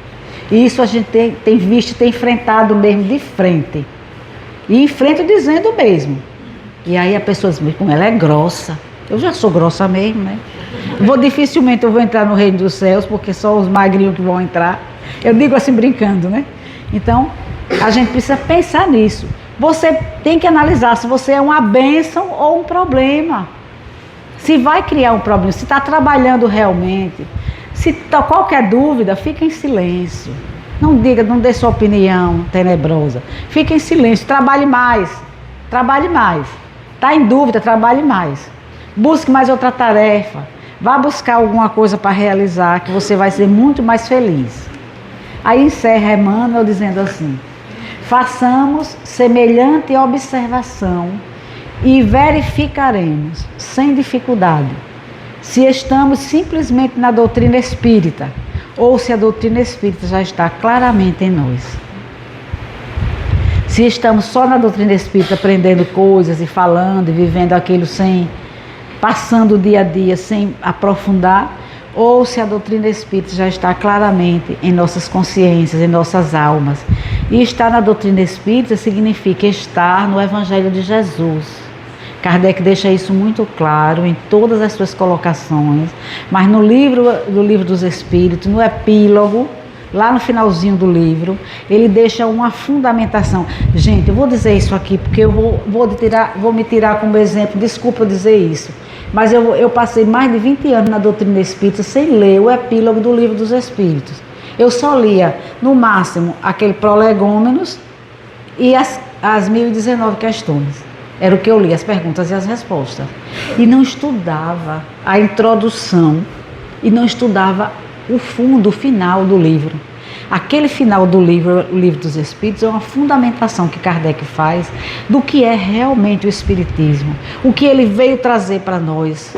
S3: E isso a gente tem visto e tem enfrentado mesmo de frente. E enfrento dizendo mesmo. E aí a pessoa diz, como ela é grossa. Eu já sou grossa mesmo, né? Dificilmente eu vou entrar no reino dos céus, porque só os magrinhos que vão entrar. Eu digo assim brincando, né? Então, a gente precisa pensar nisso. Você tem que analisar se você é uma bênção ou um problema. Se vai criar um problema, se está trabalhando realmente. Se tá qualquer dúvida, fica em silêncio. Não diga, não dê sua opinião tenebrosa. Fique em silêncio, trabalhe mais. Trabalhe mais. Está em dúvida, trabalhe mais. Busque mais outra tarefa. Vá buscar alguma coisa para realizar, que você vai ser muito mais feliz. Aí encerra Emmanuel dizendo assim: façamos semelhante observação e verificaremos, sem dificuldade, se estamos simplesmente na doutrina espírita ou se a doutrina espírita já está claramente em nós. Se estamos só na doutrina espírita aprendendo coisas e falando e vivendo aquilo passando o dia a dia sem aprofundar, ou se a doutrina espírita já está claramente em nossas consciências, em nossas almas. E estar na doutrina espírita significa estar no Evangelho de Jesus. Kardec deixa isso muito claro em todas as suas colocações, mas no livro dos Espíritos, no epílogo, lá no finalzinho do livro, ele deixa uma fundamentação. Gente, eu vou dizer isso aqui porque eu vou me tirar como exemplo, desculpa eu dizer isso, mas eu passei mais de 20 anos na doutrina espírita sem ler o epílogo do livro dos Espíritos. Eu só lia, no máximo, aquele prolegômenos e as 1019 questões. Era o que eu lia, as perguntas e as respostas. E não estudava a introdução e não estudava o fundo, o final do livro. Aquele final do livro, o Livro dos Espíritos, é uma fundamentação que Kardec faz do que é realmente o Espiritismo, o que ele veio trazer para nós,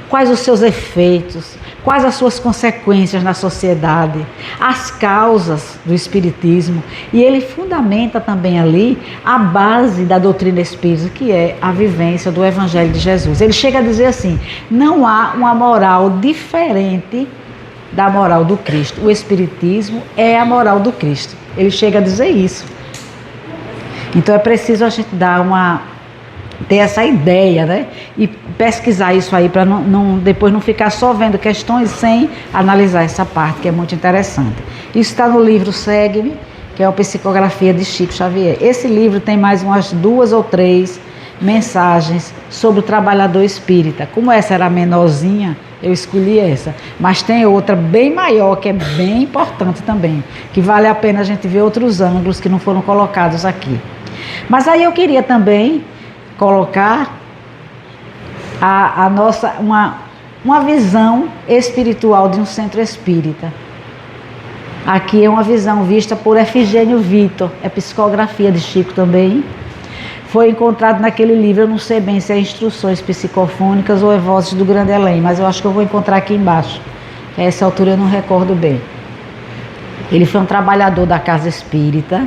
S3: quais os seus efeitos, quais as suas consequências na sociedade, as causas do Espiritismo. E ele fundamenta também ali a base da doutrina espírita, que é a vivência do Evangelho de Jesus. Ele chega a dizer assim: não há uma moral diferente da moral do Cristo. O Espiritismo é a moral do Cristo. Ele chega a dizer isso. Então é preciso a gente ter essa ideia, né? E pesquisar isso aí para depois não ficar só vendo questões sem analisar essa parte, que é muito interessante. Isso está no livro Segue-me, que é a psicografia de Chico Xavier. Esse livro tem mais umas 2 ou 3 mensagens sobre o trabalhador espírita. Como essa era menorzinha, eu escolhi essa, mas tem outra bem maior, que é bem importante também, que vale a pena a gente ver outros ângulos que não foram colocados aqui. Mas aí eu queria também colocar uma visão espiritual de um centro espírita. Aqui é uma visão vista por Efigênio Vitor, é psicografia de Chico também. Foi encontrado naquele livro, eu não sei bem se é Instruções Psicofônicas ou é Vozes do Grande Além, mas eu acho que eu vou encontrar aqui embaixo. A essa altura eu não recordo bem. Ele foi um trabalhador da casa espírita.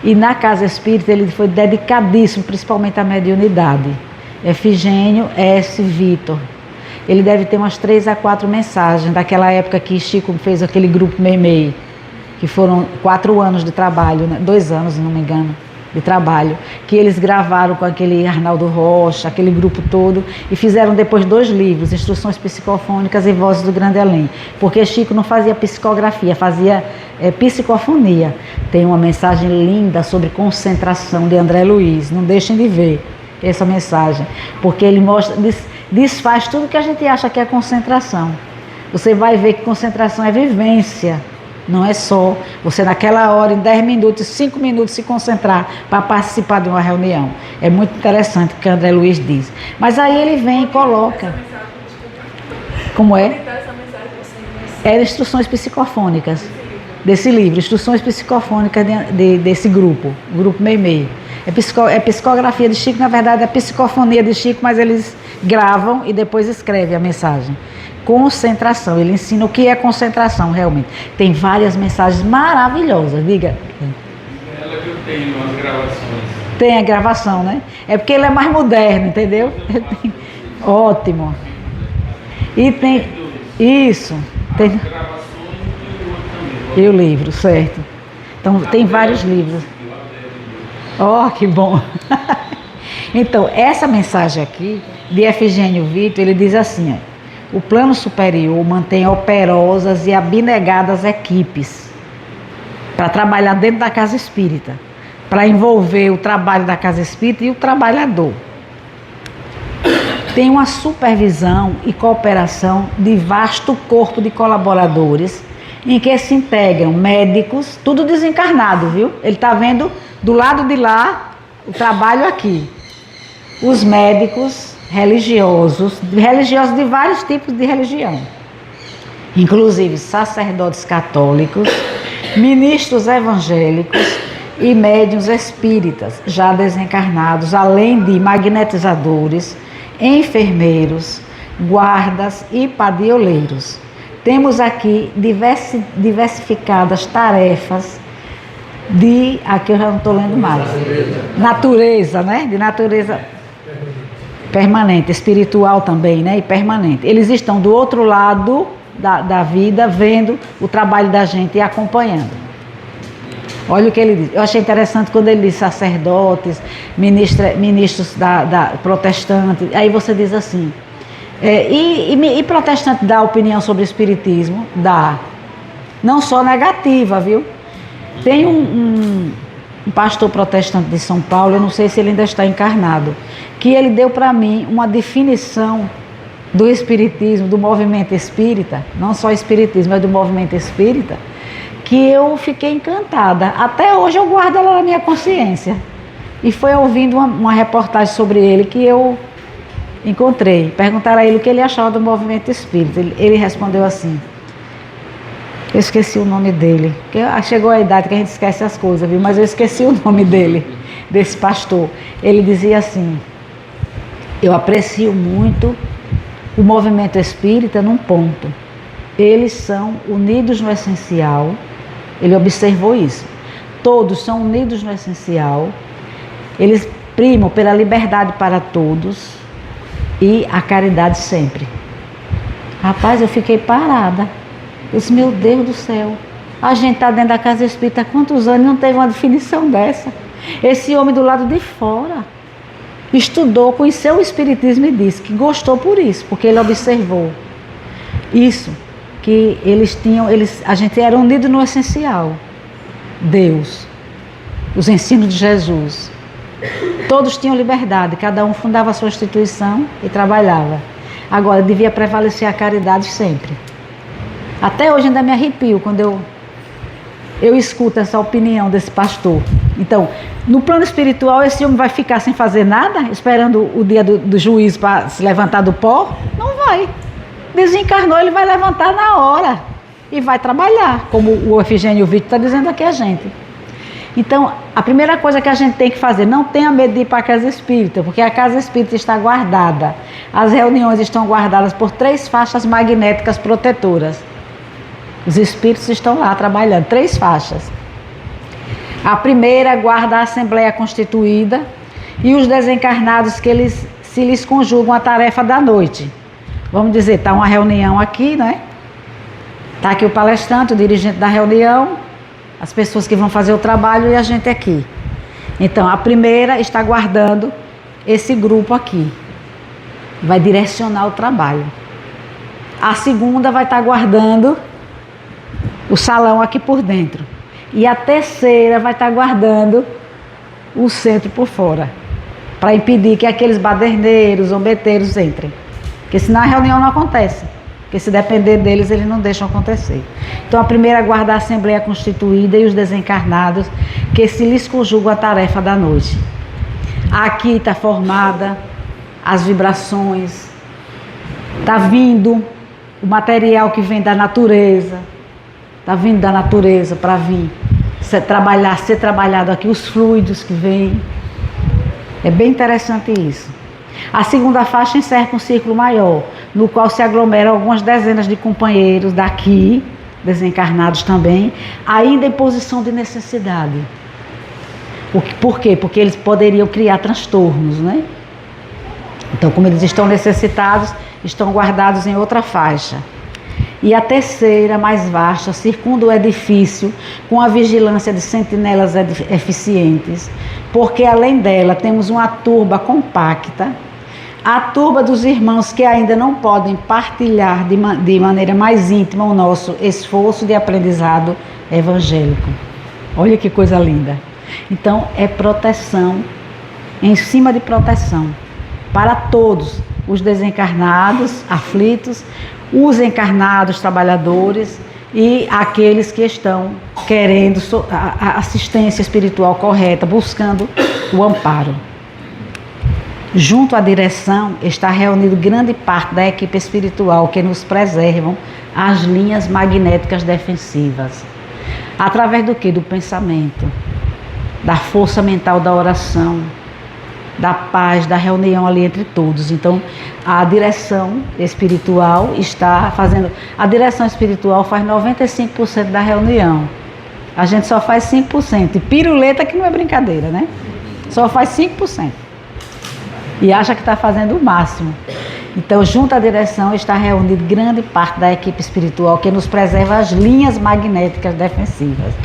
S3: E na casa espírita ele foi dedicadíssimo, principalmente à mediunidade. Efigênio S. Vitor. Ele deve ter umas 3 a 4 mensagens daquela época que Chico fez aquele grupo Meimei, que foram 4 anos de trabalho, né? 2 anos, se não me engano, de trabalho, que eles gravaram com aquele Arnaldo Rocha, aquele grupo todo, e fizeram depois 2 livros, Instruções Psicofônicas e Vozes do Grande Além, porque Chico não fazia psicografia, fazia psicofonia. Tem uma mensagem linda sobre concentração de André Luiz, não deixem de ver essa mensagem, porque ele mostra, desfaz tudo que a gente acha que é concentração. Você vai ver que concentração é vivência, não é só você naquela hora, em 10 minutos, 5 minutos se concentrar para participar de uma reunião. É muito interessante o que André Luiz diz. Mas aí ele vem e coloca. Como é? É Instruções Psicofônicas, desse livro, Instruções Psicofônicas desse grupo, o grupo Meimei. É psicografia de Chico, na verdade é psicofonia de Chico, mas eles gravam e depois escrevem a mensagem. Concentração, ele ensina o que é concentração realmente. Tem várias mensagens maravilhosas, diga.
S5: Ela que eu tenho as gravações.
S3: Tem a gravação, né? É porque ele é mais moderno, entendeu? Ótimo. E tem isso. Tem...
S5: As gravações e o outro também.
S3: E o livro, certo. Então tem vários livros. Oh, que bom! Então, essa mensagem aqui, de Efigênio Vitor, ele diz assim, ó, o plano superior mantém operosas e abnegadas equipes para trabalhar dentro da casa espírita, para envolver o trabalho da casa espírita e o trabalhador. Tem uma supervisão e cooperação de vasto corpo de colaboradores em que se integram médicos, tudo desencarnado, viu? Ele está vendo do lado de lá o trabalho aqui. Os médicos religiosos de vários tipos de religião, inclusive sacerdotes católicos, ministros evangélicos e médiuns espíritas já desencarnados, além de magnetizadores, enfermeiros, guardas e padioleiros. Temos aqui diversificadas tarefas aqui eu já não estou lendo mais. Natureza, né? De natureza permanente, espiritual também, né? E permanente. Eles estão do outro lado da vida, vendo o trabalho da gente e acompanhando. Olha o que ele diz. Eu achei interessante quando ele diz sacerdotes, ministros da protestante. Aí você diz assim, e protestante dá opinião sobre o espiritismo? Dá. Não só negativa, viu? Tem um pastor protestante de São Paulo, eu não sei se ele ainda está encarnado, que ele deu para mim uma definição do espiritismo, do movimento espírita, não só espiritismo, mas do movimento espírita, que eu fiquei encantada. Até hoje eu guardo ela na minha consciência. E foi ouvindo uma reportagem sobre ele que eu encontrei. Perguntaram a ele o que ele achava do movimento espírita. Ele respondeu assim, eu esqueci o nome dele, porque chegou a idade que a gente esquece as coisas, viu? Mas eu esqueci o nome dele, desse pastor. Ele dizia assim, eu aprecio muito o movimento espírita num ponto. Eles são unidos no essencial, ele observou isso. Todos são unidos no essencial, eles primam pela liberdade para todos e a caridade sempre. Rapaz, eu fiquei parada. Eu disse, meu Deus do céu, a gente está dentro da casa espírita há quantos anos e não teve uma definição dessa? Esse homem do lado de fora estudou, conheceu o espiritismo e disse que gostou por isso, porque ele observou isso, que a gente era unido no essencial, Deus, os ensinos de Jesus. Todos tinham liberdade, cada um fundava a sua instituição e trabalhava. Agora, devia prevalecer a caridade sempre. Até hoje ainda me arrepio quando eu escuto essa opinião desse pastor. Então, no plano espiritual, esse homem vai ficar sem fazer nada, esperando o dia do juízo para se levantar do pó? Não vai. Desencarnou, ele vai levantar na hora e vai trabalhar, como o Efigênio Vitor está dizendo aqui a gente. Então, a primeira coisa que a gente tem que fazer, não tenha medo de ir para a casa espírita, porque a casa espírita está guardada. As reuniões estão guardadas por 3 faixas magnéticas protetoras. Os espíritos estão lá trabalhando, 3 faixas. A primeira guarda a Assembleia Constituída e os desencarnados que se lhes conjugam a tarefa da noite. Vamos dizer, está uma reunião aqui, né? Está aqui o palestrante, o dirigente da reunião, as pessoas que vão fazer o trabalho e a gente aqui. Então, a primeira está guardando esse grupo aqui. Vai direcionar o trabalho. A segunda vai estar guardando o salão aqui por dentro. E a terceira vai estar guardando o centro por fora. Para impedir que aqueles baderneiros, zombeteiros entrem. Porque senão a reunião não acontece. Porque se depender deles, eles não deixam acontecer. Então a primeira guarda a Assembleia Constituída e os desencarnados que se lhes conjugam a tarefa da noite. Aqui está formada as vibrações, está vindo o material que vem da natureza, está vindo da natureza para vir ser trabalhado aqui, os fluidos que vêm. É bem interessante isso. A segunda faixa encerra um círculo maior, no qual se aglomeram algumas dezenas de companheiros daqui, desencarnados também, ainda em posição de necessidade. Por quê? Porque eles poderiam criar transtornos, né? Então, como eles estão necessitados, estão guardados em outra faixa. E a terceira, mais vasta, circunda o edifício com a vigilância de sentinelas eficientes, porque além dela temos uma turba compacta, a turba dos irmãos que ainda não podem partilhar de maneira mais íntima o nosso esforço de aprendizado evangélico. Olha que coisa linda. Então, é proteção, em cima de proteção, para todos os desencarnados, aflitos, os encarnados, trabalhadores e aqueles que estão querendo a assistência espiritual correta, buscando o amparo. Junto à direção está reunido grande parte da equipe espiritual que nos preservam as linhas magnéticas defensivas. Através do quê? Do pensamento, da força mental da oração, da paz, da reunião ali entre todos. Então, a direção espiritual está fazendo... A direção espiritual faz 95% da reunião. A gente só faz 5%. E piruleta que não é brincadeira, né? Só faz 5%. E acha que está fazendo o máximo. Então, junto à direção está reunida grande parte da equipe espiritual que nos preserva as linhas magnéticas defensivas.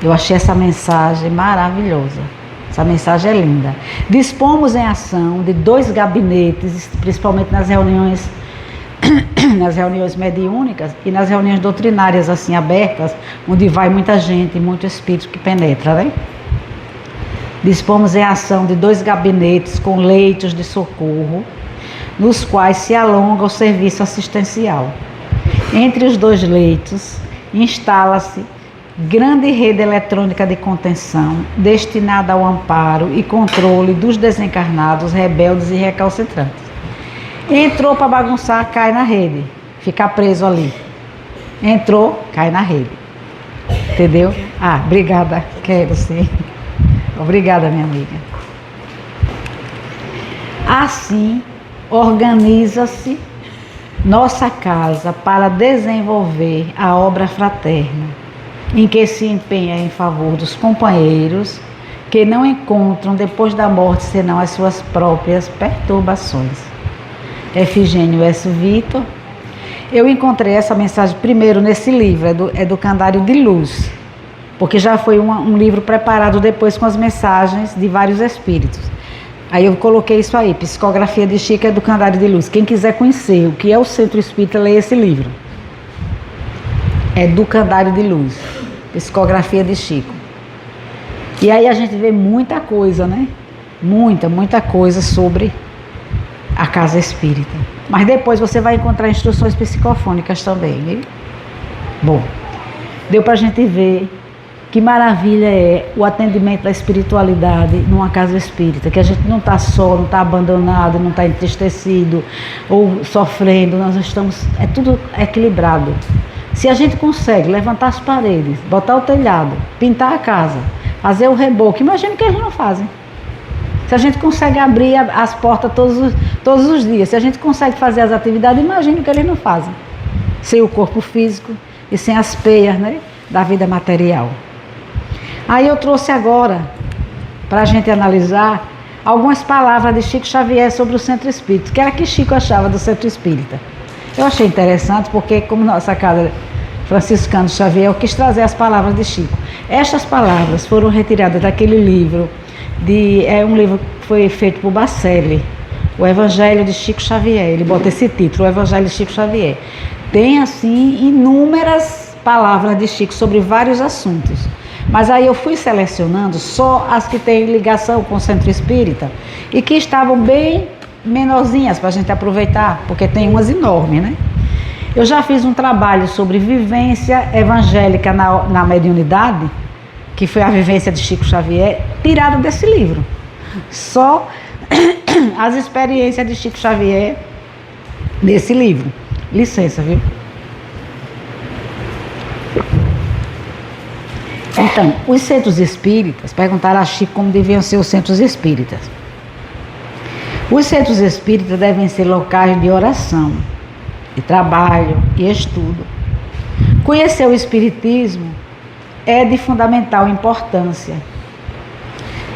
S3: Eu achei essa mensagem maravilhosa. Essa mensagem é linda. Dispomos em ação de 2 gabinetes, principalmente nas reuniões mediúnicas e nas reuniões doutrinárias assim abertas, onde vai muita gente, muito espírito que penetra, né? Dispomos em ação de 2 gabinetes com leitos de socorro, nos quais se alonga o serviço assistencial. Entre os 2 leitos, instala-se grande rede eletrônica de contenção destinada ao amparo e controle dos desencarnados, rebeldes e recalcitrantes. Entrou para bagunçar, cai na rede, fica preso ali. Entrou, cai na rede. Entendeu? Ah, obrigada, quero sim. Obrigada, minha amiga. Assim, organiza-se nossa casa para desenvolver a obra fraterna, em que se empenha em favor dos companheiros que não encontram depois da morte senão as suas próprias perturbações. Efigênio S. Vitor. Eu encontrei essa mensagem primeiro nesse livro, é do Candário de Luz, porque já foi um livro preparado depois com as mensagens de vários espíritos. Aí eu coloquei isso aí, Psicografia de Chico, do Candário de Luz. Quem quiser conhecer o que é o Centro Espírita, leia esse livro. É do Candário de Luz, Psicografia de Chico. E aí a gente vê muita coisa, né? Muita coisa sobre a casa espírita. Mas depois você vai encontrar instruções psicofônicas também, viu? Bom, deu pra gente ver que maravilha é o atendimento da espiritualidade numa casa espírita, que a gente não está só, não está abandonado, não está entristecido ou sofrendo, nós estamos, é tudo equilibrado. Se a gente consegue levantar as paredes, botar o telhado, pintar a casa, fazer o reboco, imagina o que eles não fazem. Se a gente consegue abrir as portas todos os dias, se a gente consegue fazer as atividades, imagina o que eles não fazem. Sem o corpo físico, e sem as peias, né, da vida material. Aí eu trouxe agora, para a gente analisar, algumas palavras de Chico Xavier sobre o Centro Espírita, que era que Chico achava do Centro Espírita. Eu achei interessante porque, como nossa casa franciscana Xavier, eu quis trazer as palavras de Chico. Estas palavras foram retiradas daquele livro, é um livro que foi feito por Bacelli, o Evangelho de Chico Xavier. Ele bota esse título, o Evangelho de Chico Xavier. Tem, assim, inúmeras palavras de Chico sobre vários assuntos. Mas aí eu fui selecionando só as que têm ligação com o Centro Espírita e que estavam bem menorzinhas para a gente aproveitar, porque tem umas enormes, né? Eu já fiz um trabalho sobre vivência evangélica na mediunidade, que foi a vivência de Chico Xavier, tirada desse livro. Só as experiências de Chico Xavier nesse livro. Licença, viu? Então, os centros espíritas, perguntaram a Chico como deviam ser os centros espíritas. Os centros espíritas devem ser locais de oração, de trabalho e estudo. Conhecer o espiritismo é de fundamental importância.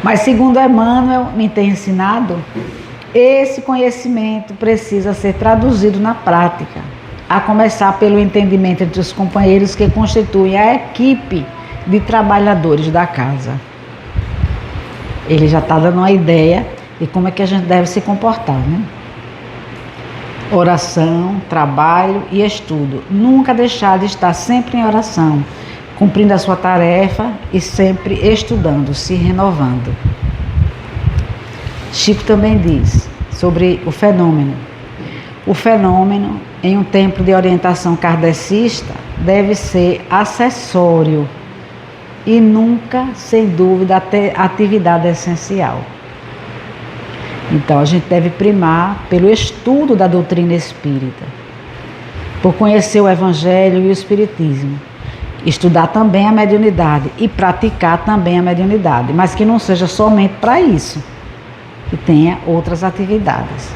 S3: Mas, segundo Emmanuel me tem ensinado, esse conhecimento precisa ser traduzido na prática, a começar pelo entendimento entre os companheiros que constituem a equipe de trabalhadores da casa. Ele já está dando uma ideia de como é que a gente deve se comportar, né? Oração, trabalho e estudo. Nunca deixar de estar sempre em oração, cumprindo a sua tarefa e sempre estudando, se renovando. Chico também diz sobre o fenômeno. O fenômeno, em um tempo de orientação kardecista, deve ser acessório e nunca, sem dúvida, a atividade essencial. Então, a gente deve primar pelo estudo da doutrina espírita, por conhecer o Evangelho e o Espiritismo, estudar também a mediunidade e praticar também a mediunidade, mas que não seja somente para isso, que tenha outras atividades.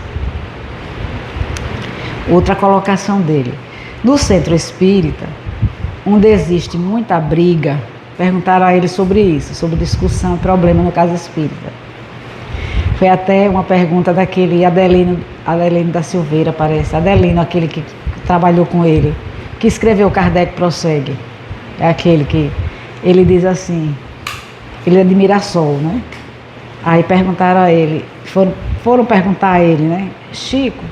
S3: Outra colocação dele. No centro espírita, onde existe muita briga, perguntaram a ele sobre isso, sobre discussão e problema no caso espírita. Foi até uma pergunta daquele Adelino da Silveira, parece. Adelino, aquele que trabalhou com ele, que escreveu Kardec Prossegue. É aquele que ele diz assim, ele é de Mirassol, né? Aí perguntaram a ele, foram perguntar a ele, né? Chico,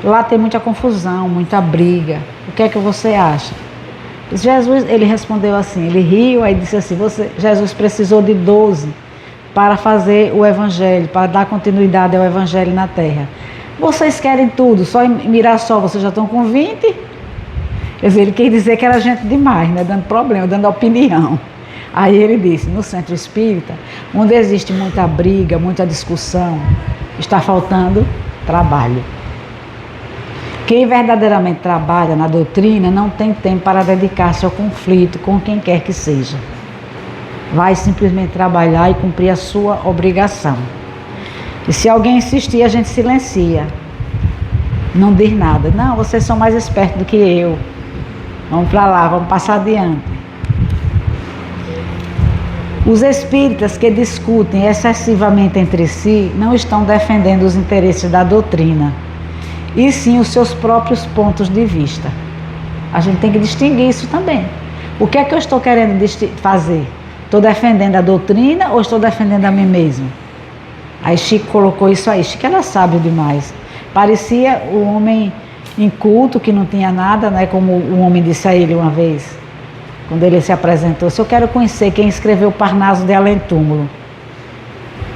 S3: lá tem muita confusão, muita briga. O que é que você acha? Jesus, ele respondeu assim, ele riu, aí disse assim, Jesus precisou de 12 para fazer o Evangelho, para dar continuidade ao Evangelho na Terra. Vocês querem tudo, só em Mirassol vocês já estão com 20? Quer dizer, ele quis dizer que era gente demais, né? Dando problema, dando opinião. Aí ele disse, no centro espírita, onde existe muita briga, muita discussão, está faltando trabalho. Quem verdadeiramente trabalha na doutrina não tem tempo para dedicar-se ao conflito com quem quer que seja. Vai simplesmente trabalhar e cumprir a sua obrigação. E se alguém insistir, a gente silencia. Não diz nada. Não, vocês são mais espertos do que eu. Vamos para lá, vamos passar adiante. Os espíritas que discutem excessivamente entre si não estão defendendo os interesses da doutrina, e sim os seus próprios pontos de vista. A gente tem que distinguir isso também. O que é que eu estou querendo fazer? Estou defendendo a doutrina ou estou defendendo a mim mesmo? Aí Chico colocou isso aí. Chico era sábio demais. Parecia o homem inculto que não tinha nada, né? Como o homem disse a ele uma vez, quando ele se apresentou. Se eu quero conhecer quem escreveu Parnaso de Além Túmulo.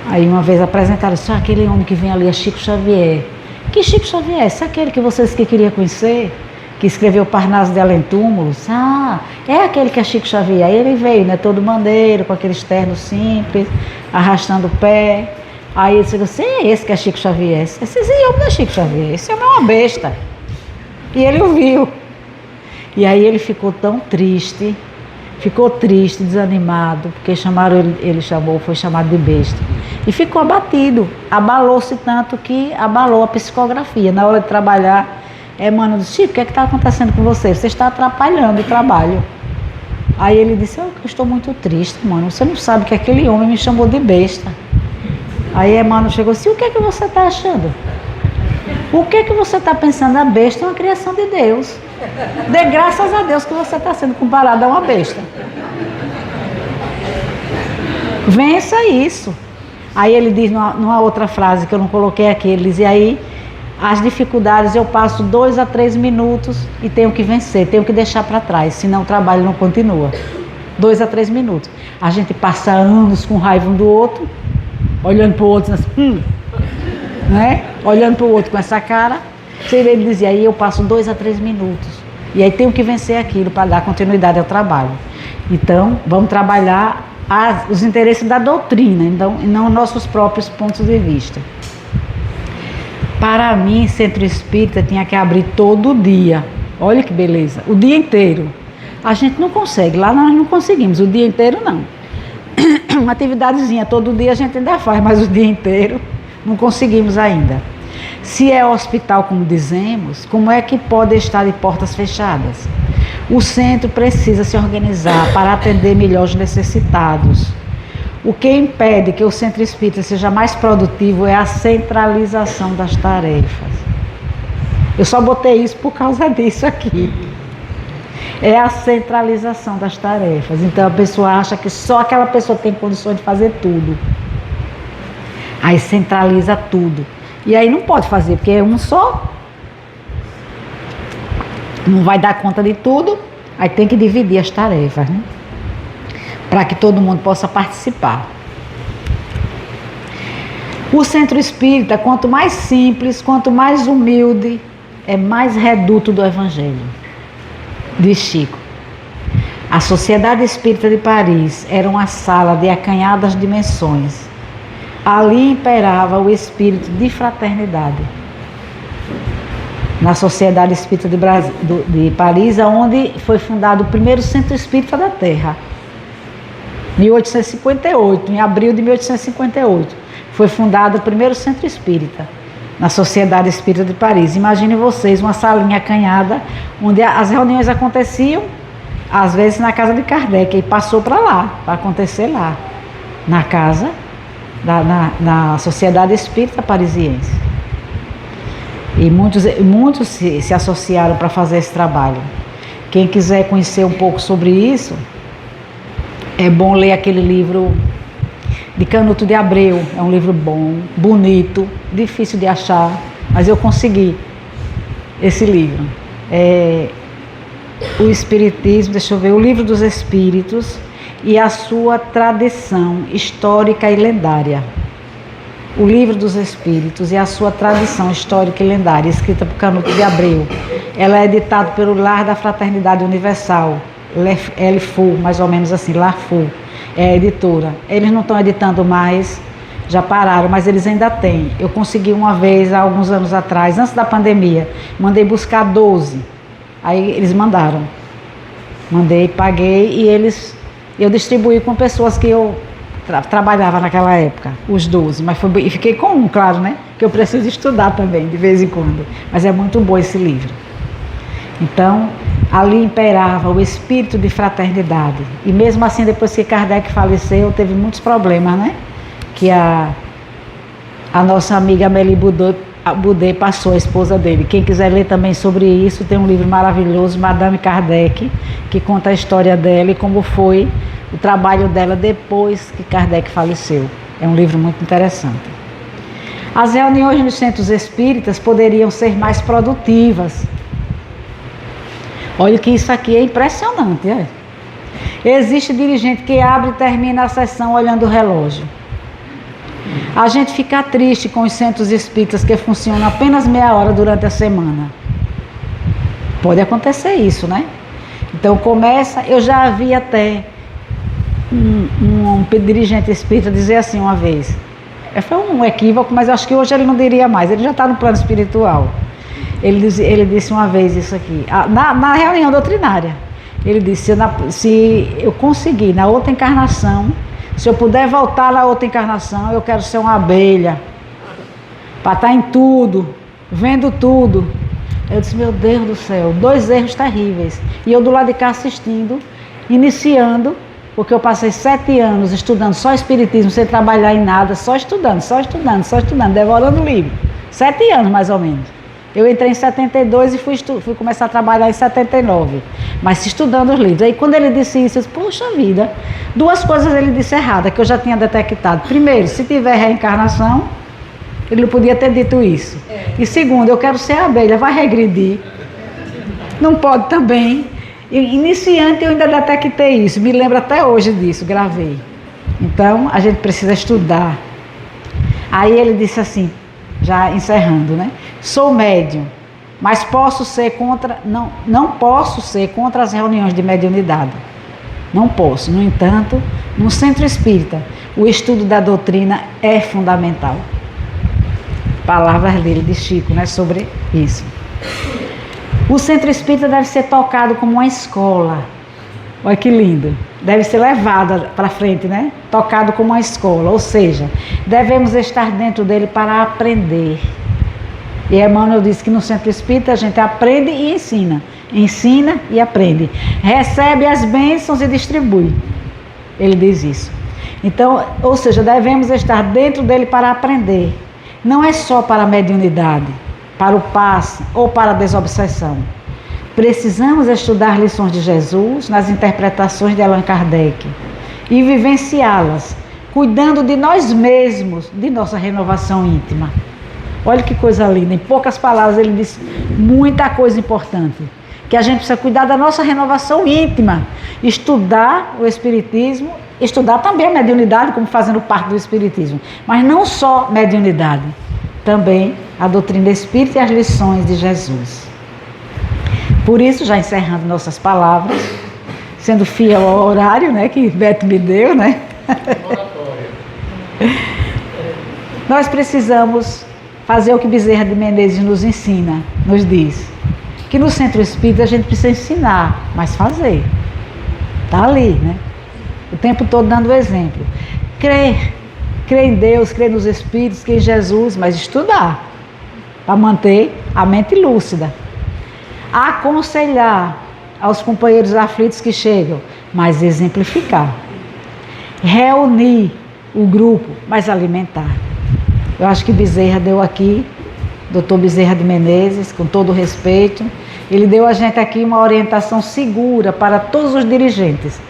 S3: Aí uma vez apresentaram, só aquele homem que vem ali é Chico Xavier. Que Chico Xavier? Esse é aquele que vocês que queriam conhecer? Que escreveu Parnaso de Além Túmulos? Ah, é aquele que é Chico Xavier. Aí ele veio, né, todo bandeiro, com aquele terno simples, arrastando o pé. Aí ele disse, esse que é Chico Xavier. Esse homem não é Chico Xavier, esse homem é uma besta. E ele o viu. E aí ele ficou tão triste, desanimado, porque foi chamado de besta. E ficou abatido, abalou-se tanto que abalou a psicografia. Na hora de trabalhar, Emmanuel disse, Chico, o que é que está acontecendo com você? Você está atrapalhando o trabalho. Aí ele disse, eu estou muito triste, mano. Você não sabe que aquele homem me chamou de besta. Aí Emmanuel chegou assim, o que é que você está achando? O que é que você está pensando? A besta é uma criação de Deus. Dê graças a Deus que você está sendo comparado a uma besta. Vença isso. Aí ele diz numa outra frase que eu não coloquei aqui, ele diz, e aí as dificuldades eu passo 2 a 3 minutos e tenho que vencer, tenho que deixar para trás, senão o trabalho não continua. 2 a 3 minutos. A gente passa anos com raiva um do outro, olhando para o outro assim, né? Olhando para o outro com essa cara. Ele dizia, aí eu passo 2 a 3 minutos. E aí tenho que vencer aquilo para dar continuidade ao trabalho. Então, vamos trabalhar os interesses da doutrina, então, e não nossos próprios pontos de vista. Para mim, centro espírita tinha que abrir todo dia. Olha que beleza, o dia inteiro. A gente não consegue, lá nós não conseguimos, o dia inteiro não. Uma atividadezinha todo dia a gente ainda faz, mas o dia inteiro não conseguimos ainda. Se é hospital, como dizemos, como é que pode estar de portas fechadas? O centro precisa se organizar para atender melhor os necessitados. O que impede que o centro espírita seja mais produtivo é a centralização das tarefas. Eu só botei isso por causa disso aqui. É a centralização das tarefas. Então a pessoa acha que só aquela pessoa tem condições de fazer tudo. Aí centraliza tudo. E aí não pode fazer, porque é um só. Não vai dar conta de tudo, aí tem que dividir as tarefas, né? Para que todo mundo possa participar. O centro espírita, quanto mais simples, quanto mais humilde, é mais reduto do Evangelho, diz Chico. A Sociedade Espírita de Paris era uma sala de acanhadas dimensões. Ali imperava o espírito de fraternidade. Na Sociedade Espírita de Paris, onde foi fundado o primeiro centro espírita da Terra. 1858, em abril de 1858, foi fundado o primeiro centro espírita, na Sociedade Espírita de Paris. Imaginem vocês uma salinha acanhada, onde as reuniões aconteciam, às vezes na casa de Kardec, e passou para lá, para acontecer lá, na casa, na Sociedade Espírita Parisiense. E muitos se associaram para fazer esse trabalho. Quem quiser conhecer um pouco sobre isso, é bom ler aquele livro de Canuto de Abreu. É um livro bom, bonito, difícil de achar, mas eu consegui esse livro. O Espiritismo, deixa eu ver, o Livro dos Espíritos e a sua tradição histórica e lendária. O Livro dos Espíritos e a sua tradição histórica e lendária, escrita por Canuto de Abreu. Ela é editada pelo Lar da Fraternidade Universal, LFU, mais ou menos assim, LAFU, é a editora. Eles não estão editando mais, já pararam, mas eles ainda têm. Eu consegui uma vez, há alguns anos atrás, antes da pandemia, mandei buscar 12. Aí eles mandaram. Mandei, paguei e eu distribuí com pessoas que eu trabalhava naquela época, os 12, mas e fiquei com um, claro, né? Que eu preciso estudar também, de vez em quando. Mas é muito bom esse livro. Então, ali imperava o espírito de fraternidade. E mesmo assim, depois que Kardec faleceu, teve muitos problemas, né? Que a nossa amiga Amélie Boudet passou, a esposa dele. Quem quiser ler também sobre isso, tem um livro maravilhoso, Madame Kardec, que conta a história dela e como foi o trabalho dela depois que Kardec faleceu. É um livro muito interessante. As reuniões nos centros espíritas poderiam ser mais produtivas. Olha que isso aqui é impressionante. É? Existe dirigente que abre e termina a sessão olhando o relógio. A gente fica triste com os centros espíritas que funcionam apenas meia hora durante a semana. Pode acontecer isso, né? Então começa, eu já vi até um dirigente espírita dizer assim uma vez. Foi um equívoco, mas acho que hoje ele não diria mais, ele já está no plano espiritual. Ele disse uma vez isso aqui, na reunião doutrinária. Ele disse, se eu conseguir na outra encarnação, se eu puder voltar na outra encarnação, eu quero ser uma abelha, para estar em tudo, vendo tudo, Eu disse, meu Deus do céu, 2 erros terríveis. E eu do lado de cá assistindo, iniciando, porque eu passei 7 anos estudando só espiritismo, sem trabalhar em nada, só estudando, devorando livro. 7 anos mais ou menos. Eu entrei em 72 e fui começar a trabalhar em 79, mas estudando os livros. Aí quando ele disse isso, eu disse, poxa vida, 2 coisas ele disse errada, que eu já tinha detectado. Primeiro, se tiver reencarnação, ele não podia ter dito isso. E segundo, eu quero ser abelha, vai regredir. Não pode também. Iniciante eu ainda detectei isso, me lembro até hoje disso, gravei. Então, a gente precisa estudar. Aí ele disse assim, já encerrando, né? Sou médium, mas posso ser contra, não posso ser contra as reuniões de mediunidade. Não posso. No entanto, no centro espírita, o estudo da doutrina é fundamental. Palavras dele, de Chico, né, sobre isso. O centro espírita deve ser tocado como uma escola. Olha que lindo. Deve ser levado para frente, né? Tocado como uma escola. Ou seja, devemos estar dentro dele para aprender. E Emmanuel disse que no centro espírita a gente aprende e ensina. Ensina e aprende. Recebe as bênçãos e distribui. Ele diz isso. Então, ou seja, devemos estar dentro dele para aprender. Não é só para a mediunidade, para o passe ou para a desobsessão. Precisamos estudar lições de Jesus nas interpretações de Allan Kardec e vivenciá-las, cuidando de nós mesmos, de nossa renovação íntima. Olha que coisa linda, em poucas palavras ele diz muita coisa importante, que a gente precisa cuidar da nossa renovação íntima, estudar o Espiritismo, estudar também a mediunidade como fazendo parte do Espiritismo, mas não só mediunidade, também a doutrina espírita e as lições de Jesus. Por isso, já encerrando nossas palavras, sendo fiel ao horário, né, que Beto me deu, né? Nós precisamos fazer o que Bezerra de Menezes nos ensina, nos diz, que no centro espírita a gente precisa ensinar, mas fazer. Está ali, né? O tempo todo dando o exemplo. Crer em Deus, crer nos Espíritos, crer em Jesus, mas estudar, para manter a mente lúcida. Aconselhar aos companheiros aflitos que chegam, mas exemplificar. Reunir o grupo, mas alimentar. Eu acho que Bezerra deu aqui, Dr. Bezerra de Menezes, com todo o respeito, ele deu a gente aqui uma orientação segura para todos os dirigentes.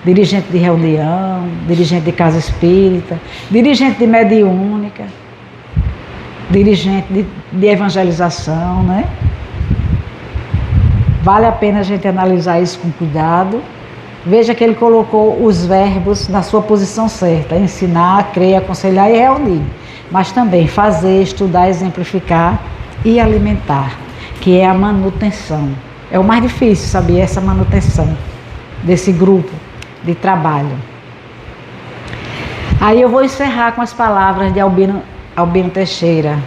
S3: Dirigente de reunião, dirigente de casa espírita, dirigente de mediúnica, dirigente de evangelização, né? Vale a pena a gente analisar isso com cuidado. Veja que ele colocou os verbos na sua posição certa: ensinar, crer, aconselhar e reunir. Mas também fazer, estudar, exemplificar e alimentar, que é a manutenção. É o mais difícil, saber essa manutenção desse grupo de trabalho. Aí eu vou encerrar com as palavras de Albino Teixeira.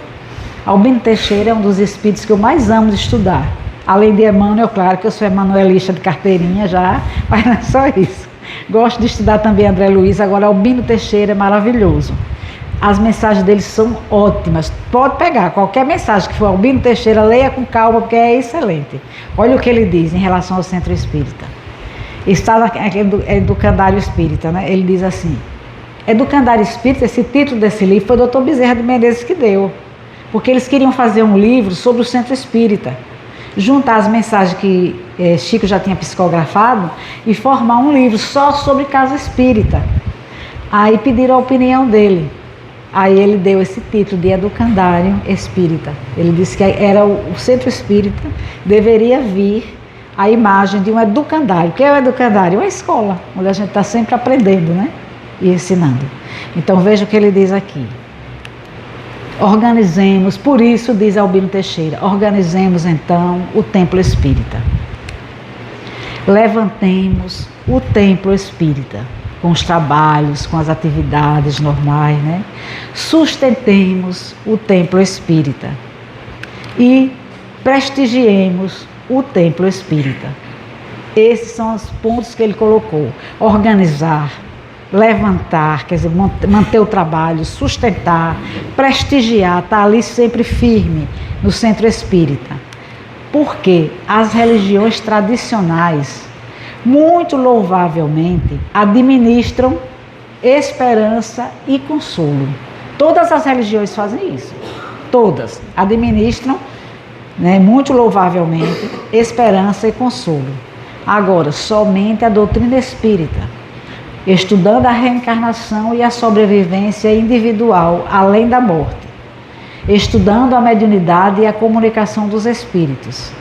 S3: Albino Teixeira é um dos espíritos que eu mais amo de estudar. Além de Emmanuel, claro que eu sou emanuelista de carteirinha já, mas não é só isso. Gosto de estudar também André Luiz, agora Albino Teixeira é maravilhoso. As mensagens dele são ótimas. Pode pegar qualquer mensagem que for Albino Teixeira, leia com calma, porque é excelente. Olha o que ele diz em relação ao centro espírita. Está no Educandário Espírita, né? Ele diz assim: Educandário Espírita, esse título desse livro foi o Dr. Bezerra de Menezes que deu, porque eles queriam fazer um livro sobre o centro espírita, juntar as mensagens que Chico já tinha psicografado e formar um livro só sobre casa espírita. Aí pediram a opinião dele. Aí ele deu esse título de Educandário Espírita. Ele disse que era o centro espírita, deveria vir a imagem de um educandário. O que é o educandário? É uma escola, onde a gente está sempre aprendendo, né? E ensinando. Então veja o que ele diz aqui. Organizemos, por isso diz Albino Teixeira, organizemos então o templo espírita. Levantemos o templo espírita, com os trabalhos, com as atividades normais, né? Sustentemos o templo espírita e prestigiemos o templo espírita. Esses são os pontos que ele colocou: organizar, levantar, quer dizer, manter o trabalho, sustentar, prestigiar, estar ali sempre firme no centro espírita. Porque as religiões tradicionais, muito louvavelmente, administram esperança e consolo. Todas as religiões fazem isso. Todas administram, né, muito louvavelmente, esperança e consolo. Agora, somente a doutrina espírita, estudando a reencarnação e a sobrevivência individual além da morte, estudando a mediunidade e a comunicação dos espíritos,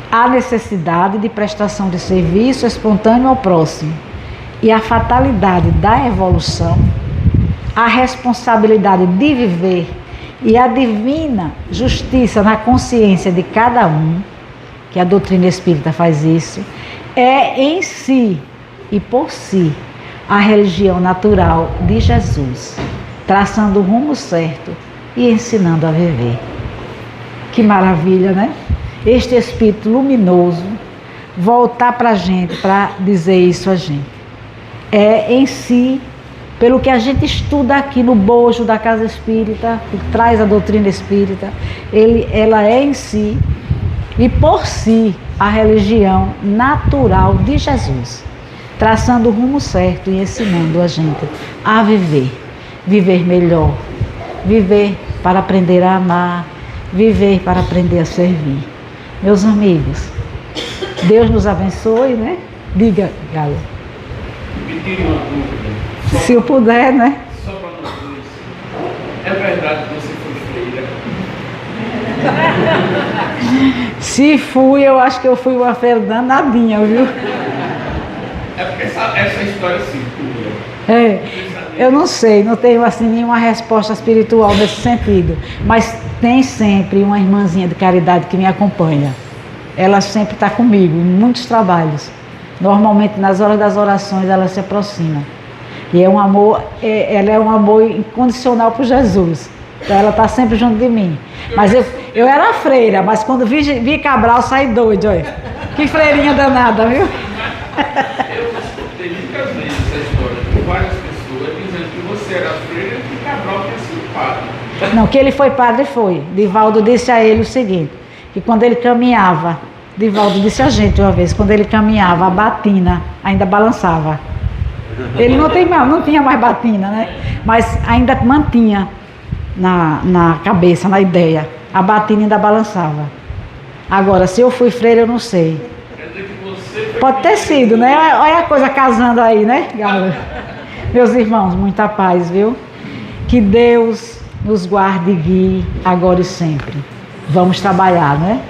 S3: a necessidade de prestação de serviço espontâneo ao próximo e a fatalidade da evolução, a responsabilidade de viver e a divina justiça na consciência de cada um, que a doutrina espírita faz isso, é em si e por si a religião natural de Jesus, traçando o rumo certo e ensinando a viver. Que maravilha, né? Este Espírito luminoso voltar para a gente, para dizer isso a gente. É em si, pelo que a gente estuda aqui no bojo da Casa Espírita, que traz a doutrina espírita, ela é em si e por si a religião natural de Jesus, traçando o rumo certo e ensinando a gente a viver, viver melhor, viver para aprender a amar, viver para aprender a servir. Meus amigos, Deus nos abençoe, né? Diga, Galo.
S5: Me tire uma dúvida.
S3: Se eu puder, né?
S5: Só para nós dois. É verdade que você foi freira?
S3: Se fui, eu acho que eu fui uma feira danadinha, viu?
S5: É porque essa história circula.
S3: Eu não sei, não tenho assim nenhuma resposta espiritual nesse sentido, mas tem sempre uma irmãzinha de caridade que me acompanha. Ela sempre está comigo em muitos trabalhos. Normalmente nas horas das orações ela se aproxima. E é um amor, ela é um amor incondicional por Jesus. Então ela está sempre junto de mim. Mas eu era freira, mas quando vi Cabral saí doido, olha. Que freirinha danada, viu?
S5: Eu escutei muitas vezes essa história de várias pessoas dizendo que você era freira e que Cabral tinha sido padre.
S3: Não, que ele foi padre foi. Divaldo disse a ele o seguinte, que quando ele caminhava, Divaldo disse a gente uma vez, quando ele caminhava, a batina ainda balançava. Ele não tinha mais batina, né? Mas ainda mantinha na cabeça, na ideia. A batina ainda balançava. Agora, se eu fui freira, eu não sei.
S5: Quer dizer que você foi
S3: Pode ter sido, né? Olha a coisa casando aí, né, galera? Meus irmãos, muita paz, viu? Que Deus nos guarde e guie agora e sempre. Vamos trabalhar, né?